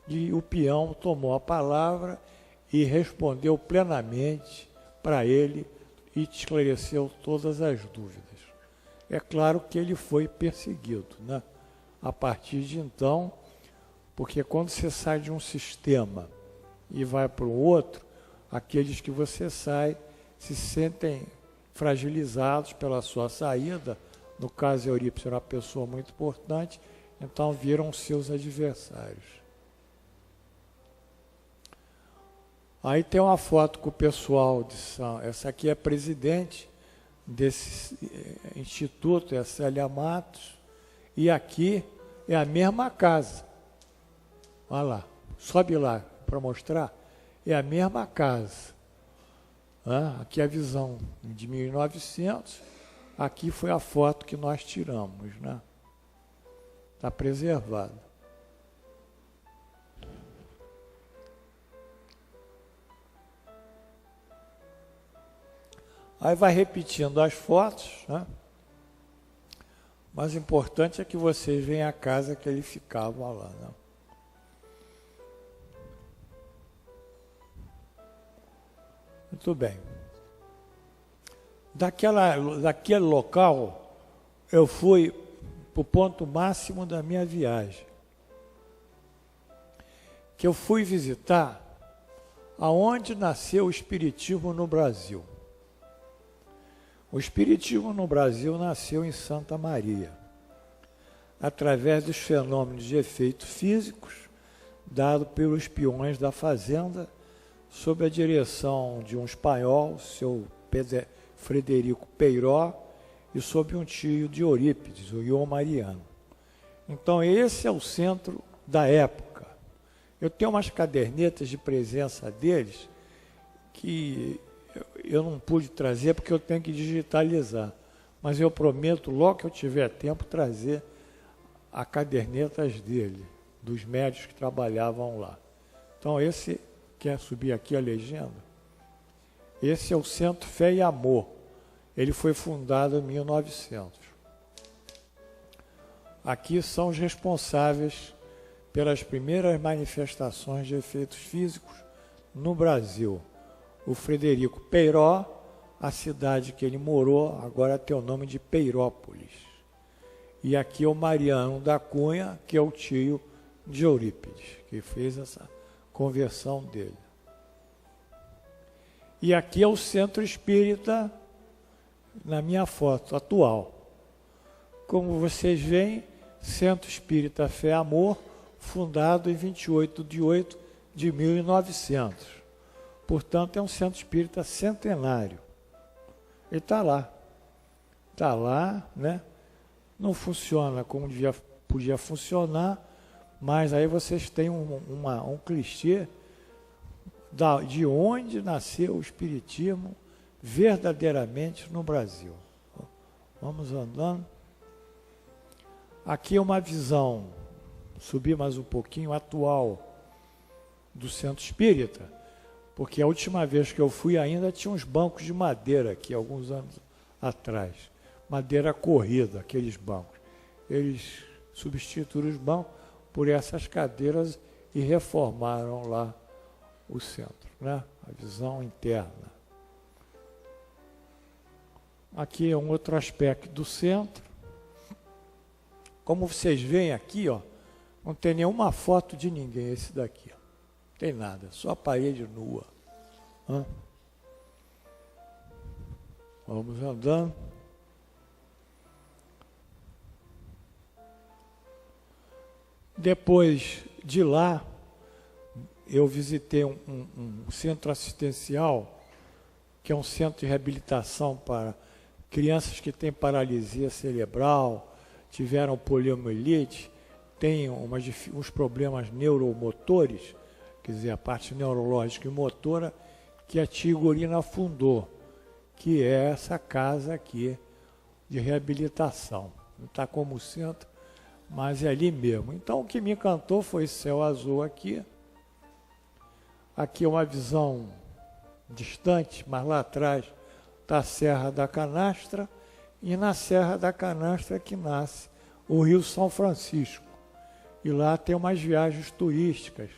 E o peão tomou a palavra e respondeu plenamente para ele e esclareceu todas as dúvidas. É claro que ele foi perseguido, né? A partir de então, porque quando você sai de um sistema e vai para o outro, aqueles que você sai se sentem fragilizados pela sua saída. No caso, Eurípides era uma pessoa muito importante, então viram seus adversários. Aí tem uma foto com o pessoal de essa aqui é a presidente desse instituto, é a Célia Matos, e aqui é a mesma casa. Olha lá, sobe lá para mostrar, é a mesma casa. Aqui é a visão de 1900, aqui foi a foto que nós tiramos, né? Está preservada. Aí vai repetindo as fotos, né? O mais importante é que vocês vejam a casa que ele ficava lá, né? Muito bem. Daquele local, eu fui para o ponto máximo da minha viagem, que eu fui visitar aonde nasceu o Espiritismo no Brasil. O Espiritismo no Brasil nasceu em Santa Maria, através dos fenômenos de efeitos físicos dados pelos peões da fazenda, sob a direção de um espanhol, seu Frederico Peiró, e sob um tio de Eurípides, o Ion Mariano. Então esse é o centro da época. Eu tenho umas cadernetas de presença deles, que eu não pude trazer porque eu tenho que digitalizar. Mas eu prometo, logo que eu tiver tempo, trazer as cadernetas dele, dos médicos que trabalhavam lá. Então, esse, quer subir aqui a legenda? Esse é o Centro Fé e Amor. Ele foi fundado em 1900. Aqui são os responsáveis pelas primeiras manifestações de efeitos físicos no Brasil. O Frederico Peiró, a cidade que ele morou, agora tem o nome de Peirópolis. E aqui é o Mariano da Cunha, que é o tio de Eurípides, que fez essa conversão dele. E aqui é o Centro Espírita, na minha foto atual. Como vocês veem, Centro Espírita Fé e Amor, fundado em 28 de 8 de 1900. Portanto, é um centro espírita centenário. Ele está lá, né? Não funciona como podia funcionar, mas aí vocês têm um clichê de onde nasceu o espiritismo verdadeiramente no Brasil. Vamos andando. Aqui é uma visão, subir mais um pouquinho, atual do Centro Espírita, porque a última vez que eu fui ainda tinha uns bancos de madeira aqui, alguns anos atrás. Madeira corrida, aqueles bancos. Eles substituíram os bancos por essas cadeiras e reformaram lá o centro, né? A visão interna. Aqui é um outro aspecto do centro. Como vocês veem aqui, ó, não tem nenhuma foto de ninguém, esse daqui. Ó. Não tem nada, só a parede nua. Vamos andando. Depois de lá, eu visitei um centro assistencial, que é um centro de reabilitação para crianças que têm paralisia cerebral, tiveram poliomielite, têm uns problemas neuromotores, quer dizer, a parte neurológica e motora, que a tia Gorina fundou, que é essa casa aqui de reabilitação. Não está como centro, mas é ali mesmo. Então, o que me encantou foi esse céu azul aqui. Aqui é uma visão distante, mas lá atrás está a Serra da Canastra, e na Serra da Canastra que nasce o Rio São Francisco. E lá tem umas viagens turísticas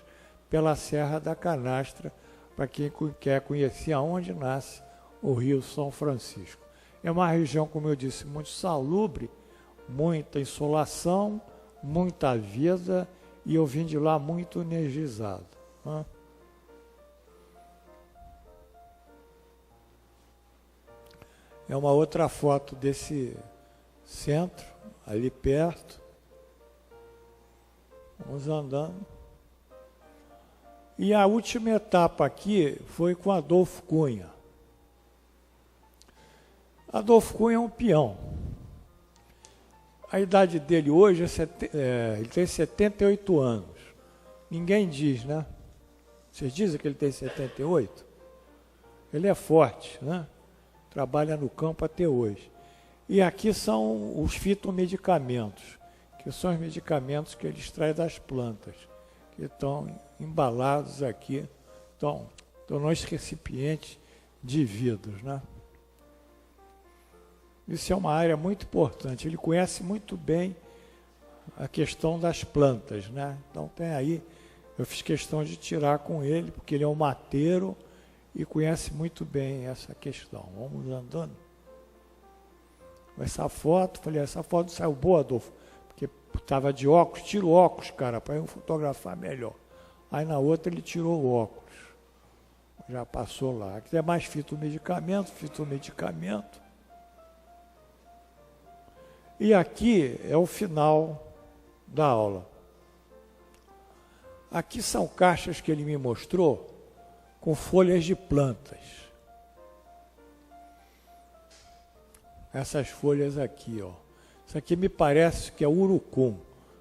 pela Serra da Canastra, para quem quer conhecer aonde nasce o Rio São Francisco. É uma região, como eu disse, muito salubre, muita insolação, muita vida, e eu vim de lá muito energizado. É uma outra foto desse centro, ali perto. Vamos andando. E a última etapa aqui foi com Adolfo Cunha. Adolfo Cunha é um peão. A idade dele hoje ele tem 78 anos. Ninguém diz, né? Vocês dizem que ele tem 78? Ele é forte, né? Trabalha no campo até hoje. E aqui são os fitomedicamentos, que são os medicamentos que ele extrai das plantas, que estão embalados aqui, estão nos recipientes de vidros, né? Isso é uma área muito importante. Ele conhece muito bem a questão das plantas, né? Então tem aí, eu fiz questão de tirar com ele, porque ele é um mateiro e conhece muito bem essa questão. Vamos andando. Essa foto, falei, essa foto saiu boa, Adolfo, porque estava de óculos, tira o óculos, cara, para eu fotografar melhor. Aí na outra ele tirou o óculos. Já passou lá. Aqui é mais fitomedicamento. E aqui é o final da aula. Aqui são caixas que ele me mostrou com folhas de plantas. Essas folhas aqui, ó. Isso aqui me parece que é urucum,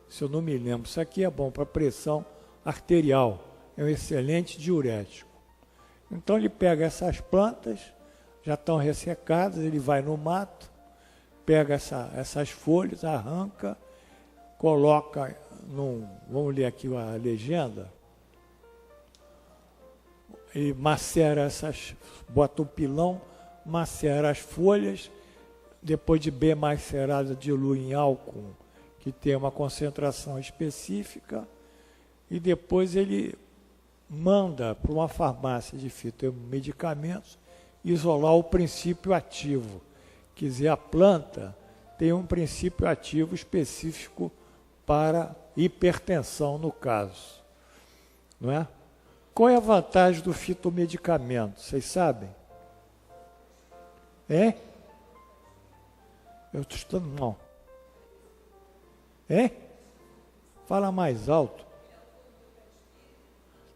se eu não me lembro. Isso aqui é bom para pressão arterial, é um excelente diurético. Então ele pega essas plantas, já estão ressecadas, ele vai no mato, pega essas folhas, arranca, coloca vamos ler aqui a legenda, e macera bota o pilão, macera as folhas, depois de bem macerada, dilui em álcool, que tem uma concentração específica, e depois ele manda para uma farmácia de fitomedicamentos isolar o princípio ativo. Quer dizer, a planta tem um princípio ativo específico para hipertensão, no caso. Não é? Qual é a vantagem do fitomedicamento? Vocês sabem? É? Eu estou estudando, não. É? Fala mais alto.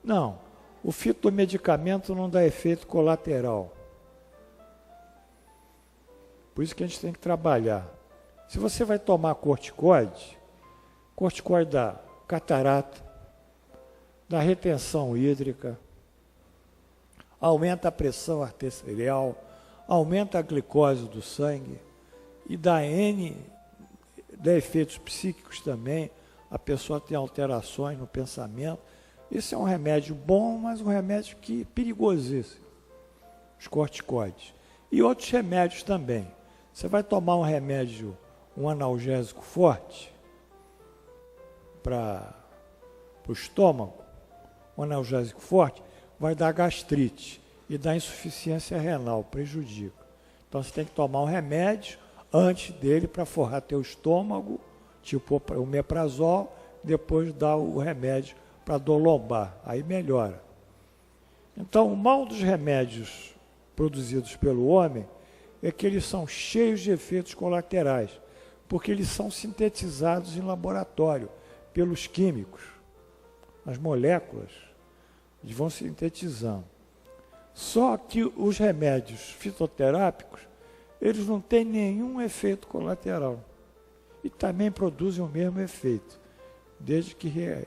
Não, o fitomedicamento não dá efeito colateral. Por isso que a gente tem que trabalhar. Se você vai tomar corticoide dá catarata, dá retenção hídrica, aumenta a pressão arterial, aumenta a glicose do sangue e dá efeitos psíquicos também. A pessoa tem alterações no pensamento. Esse é um remédio bom, mas um remédio perigosíssimo, os corticoides. E outros remédios também. Você vai tomar um remédio, um analgésico forte, para o estômago, um analgésico forte, vai dar gastrite e dar insuficiência renal, prejudica. Então você tem que tomar um remédio antes dele para forrar teu estômago, tipo o omeprazol, depois dar o remédio para dor lombar, aí melhora. Então, o mal dos remédios produzidos pelo homem é que eles são cheios de efeitos colaterais, porque eles são sintetizados em laboratório pelos químicos. As moléculas eles vão sintetizando. Só que os remédios fitoterápicos, eles não têm nenhum efeito colateral e também produzem o mesmo efeito, desde que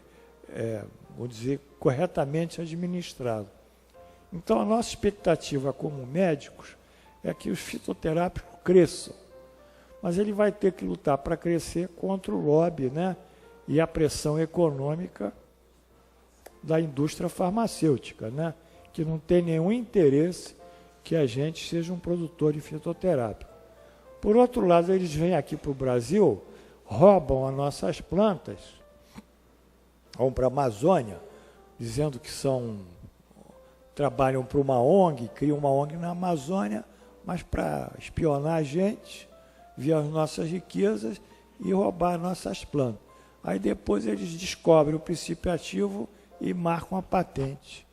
vou dizer, corretamente administrado. Então, a nossa expectativa como médicos é que os fitoterápicos cresçam, mas ele vai ter que lutar para crescer contra o lobby, né, e a pressão econômica da indústria farmacêutica, né, que não tem nenhum interesse que a gente seja um produtor de fitoterápico. Por outro lado, eles vêm aqui para o Brasil, roubam as nossas plantas, vão para a Amazônia, dizendo que trabalham para uma ONG, criam uma ONG na Amazônia, mas para espionar a gente, ver as nossas riquezas e roubar as nossas plantas. Aí depois eles descobrem o princípio ativo e marcam a patente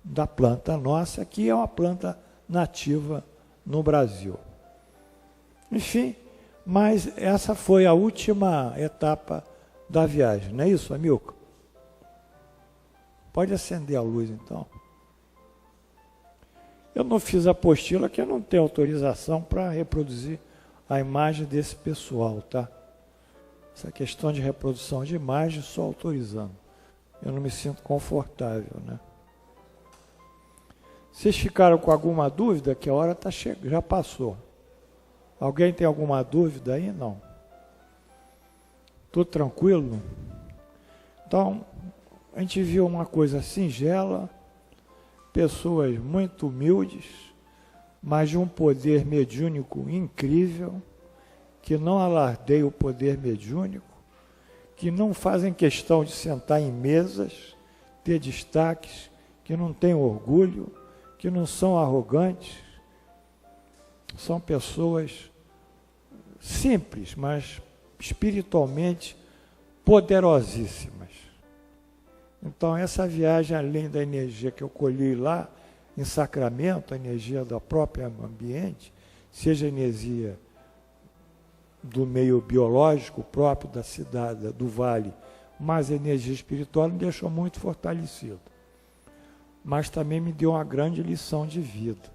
da planta nossa, que é uma planta nativa no Brasil. Enfim, mas essa foi a última etapa da viagem, não é isso, Amilcar? Pode acender a luz, então. Eu não fiz a apostila, que eu não tenho autorização para reproduzir a imagem desse pessoal, tá? Essa questão de reprodução de imagem, só autorizando. Eu não me sinto confortável, né? Vocês ficaram com alguma dúvida? Que a hora tá já passou. Alguém tem alguma dúvida aí? Não. Tudo tranquilo? Então, a gente viu uma coisa singela, pessoas muito humildes, mas de um poder mediúnico incrível, que não alardeiam o poder mediúnico, que não fazem questão de sentar em mesas, ter destaques, que não têm orgulho, que não são arrogantes, são pessoas simples, mas espiritualmente poderosíssimas. Então, essa viagem, além da energia que eu colhi lá em Sacramento, a energia do próprio ambiente, seja a energia do meio biológico próprio da cidade, do vale, mas a energia espiritual me deixou muito fortalecido. Mas também me deu uma grande lição de vida,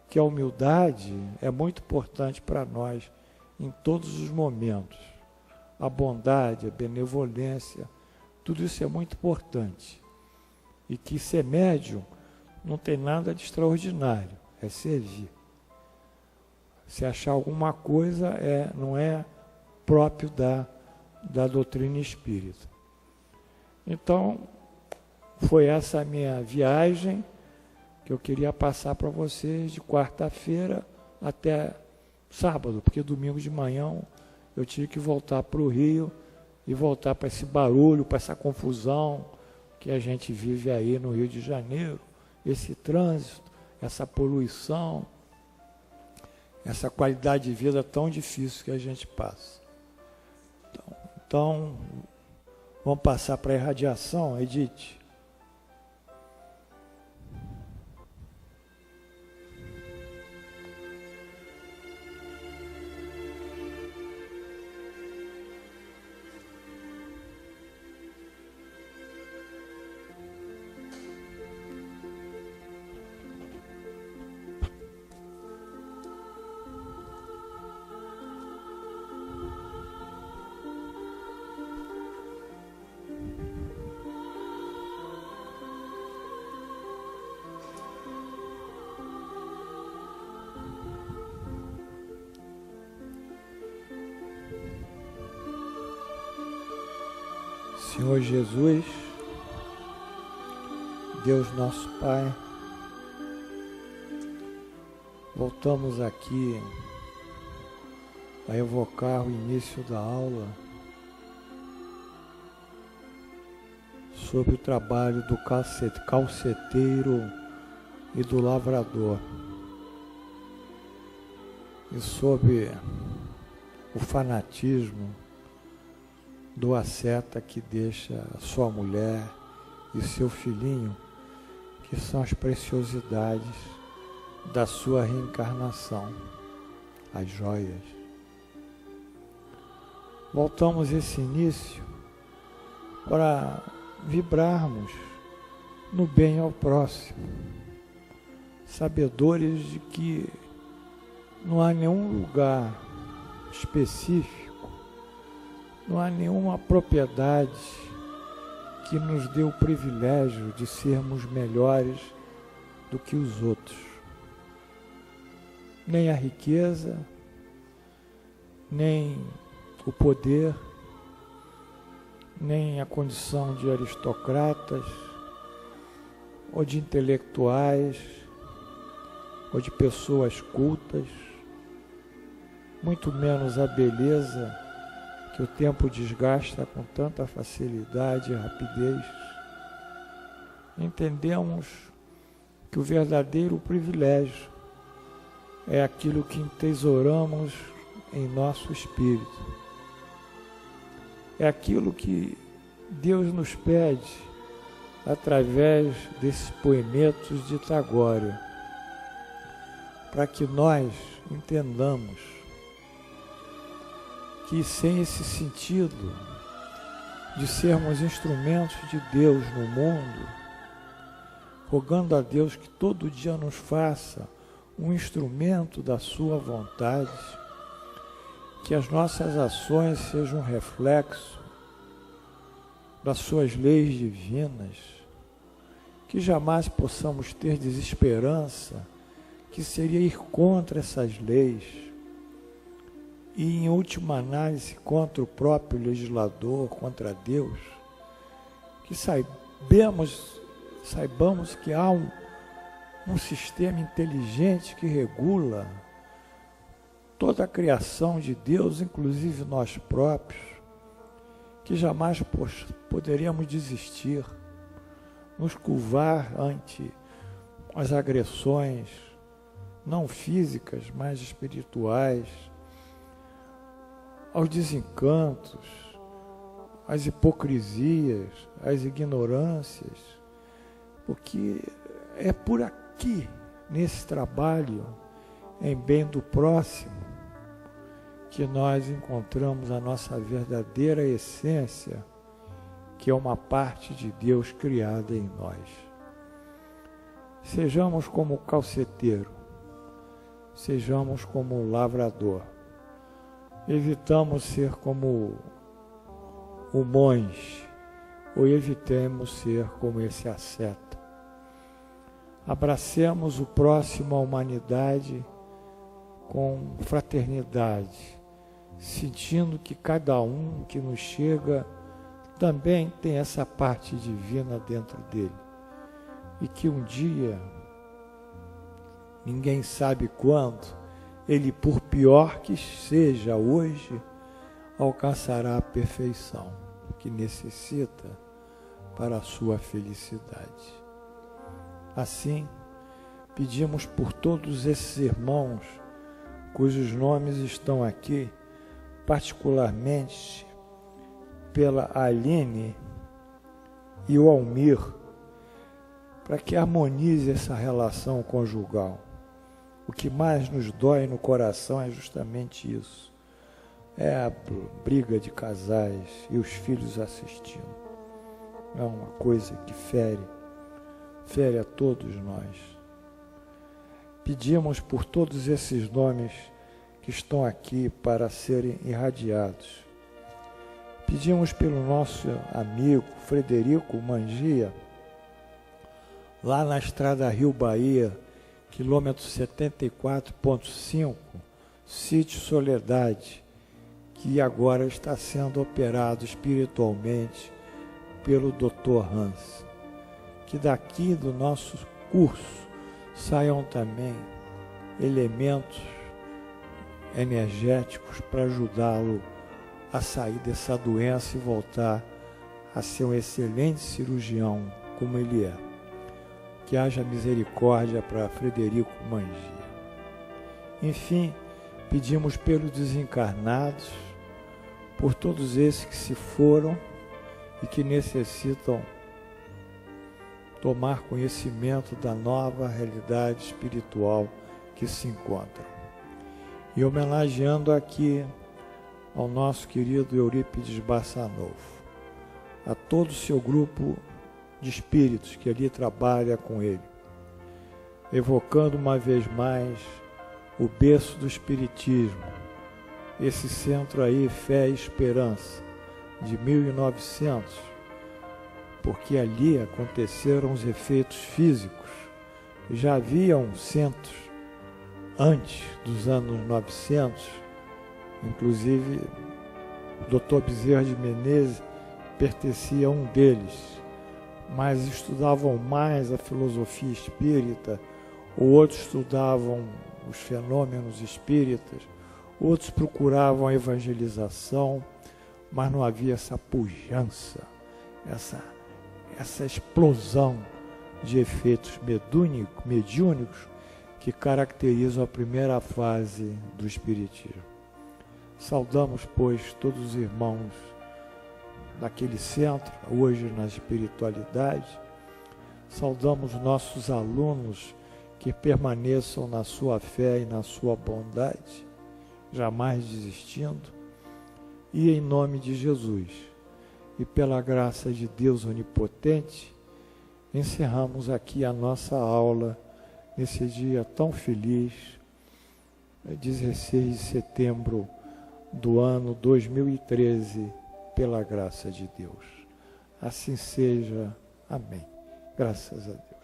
que a humildade é muito importante para nós em todos os momentos. A bondade, a benevolência, tudo isso é muito importante. E que ser médium não tem nada de extraordinário, é servir. Se achar alguma coisa, não é próprio da doutrina espírita. Então, foi essa a minha viagem que eu queria passar para vocês de quarta-feira até sábado, porque domingo de manhã eu tive que voltar para o Rio e voltar para esse barulho, para essa confusão que a gente vive aí no Rio de Janeiro, esse trânsito, essa poluição, essa qualidade de vida tão difícil que a gente passa. Então vamos passar para a irradiação, Edith. Senhor Jesus, Deus nosso Pai, voltamos aqui a evocar o início da aula sobre o trabalho do calceteiro e do lavrador e sobre o fanatismo do asceta que deixa sua mulher e seu filhinho, que são as preciosidades da sua reencarnação, as joias. Voltamos esse início para vibrarmos no bem ao próximo, sabedores de que não há nenhum lugar específico, não há nenhuma propriedade que nos dê o privilégio de sermos melhores do que os outros. Nem a riqueza, nem o poder, nem a condição de aristocratas, ou de intelectuais, ou de pessoas cultas, muito menos a beleza que o tempo desgasta com tanta facilidade e rapidez. Entendemos que o verdadeiro privilégio é aquilo que entesouramos em nosso espírito. É aquilo que Deus nos pede através desses poemetos de Tagore, para que nós entendamos que sem esse sentido de sermos instrumentos de Deus no mundo, rogando a Deus que todo dia nos faça um instrumento da sua vontade, que as nossas ações sejam um reflexo das suas leis divinas, que jamais possamos ter desesperança, que seria ir contra essas leis, e em última análise contra o próprio legislador, contra Deus, que saibamos que há um sistema inteligente que regula toda a criação de Deus, inclusive nós próprios, que jamais poderíamos desistir, nos curvar ante as agressões, não físicas, mas espirituais, aos desencantos, às hipocrisias, às ignorâncias, porque é por aqui, nesse trabalho, em bem do próximo, que nós encontramos a nossa verdadeira essência, que é uma parte de Deus criada em nós. Sejamos como o calceteiro, sejamos como o lavrador. Evitamos ser como o monge, ou evitemos ser como esse asceta. Abracemos o próximo à humanidade com fraternidade, sentindo que cada um que nos chega também tem essa parte divina dentro dele. E que um dia, ninguém sabe quando, ele, por pior que seja hoje, alcançará a perfeição que necessita para a sua felicidade. Assim, pedimos por todos esses irmãos cujos nomes estão aqui, particularmente pela Aline e o Almir, para que harmonize essa relação conjugal. O que mais nos dói no coração é justamente isso. É a briga de casais e os filhos assistindo. É uma coisa que fere a todos nós. Pedimos por todos esses nomes que estão aqui para serem irradiados. Pedimos pelo nosso amigo Frederico Mangia, lá na estrada Rio-Bahia, quilômetro 74,5, sítio Soledade, que agora está sendo operado espiritualmente pelo Dr. Hans. Que daqui do nosso curso saiam também elementos energéticos para ajudá-lo a sair dessa doença e voltar a ser um excelente cirurgião como ele é. Que haja misericórdia para Frederico Mangia. Enfim, pedimos pelos desencarnados, por todos esses que se foram e que necessitam tomar conhecimento da nova realidade espiritual que se encontram. E homenageando aqui ao nosso querido Eurípides Barçanufo, a todo o seu grupo de espíritos que ali trabalha com ele, evocando uma vez mais o berço do Espiritismo, esse centro aí, Fé e Esperança, de 1900, porque ali aconteceram os efeitos físicos. Já haviam centros antes dos anos 900, inclusive o Dr. Bezerra de Menezes pertencia a um deles, mas estudavam mais a filosofia espírita, outros estudavam os fenômenos espíritas, outros procuravam a evangelização, mas não havia essa pujança, essa explosão de efeitos mediúnicos que caracterizam a primeira fase do Espiritismo. Saudamos, pois, todos os irmãos daquele centro, hoje na espiritualidade. Saudamos nossos alunos que permaneçam na sua fé e na sua bondade, jamais desistindo. E em nome de Jesus e pela graça de Deus Onipotente, encerramos aqui a nossa aula nesse dia tão feliz, 16 de setembro do ano 2013, pela graça de Deus. Assim seja. Amém. Graças a Deus.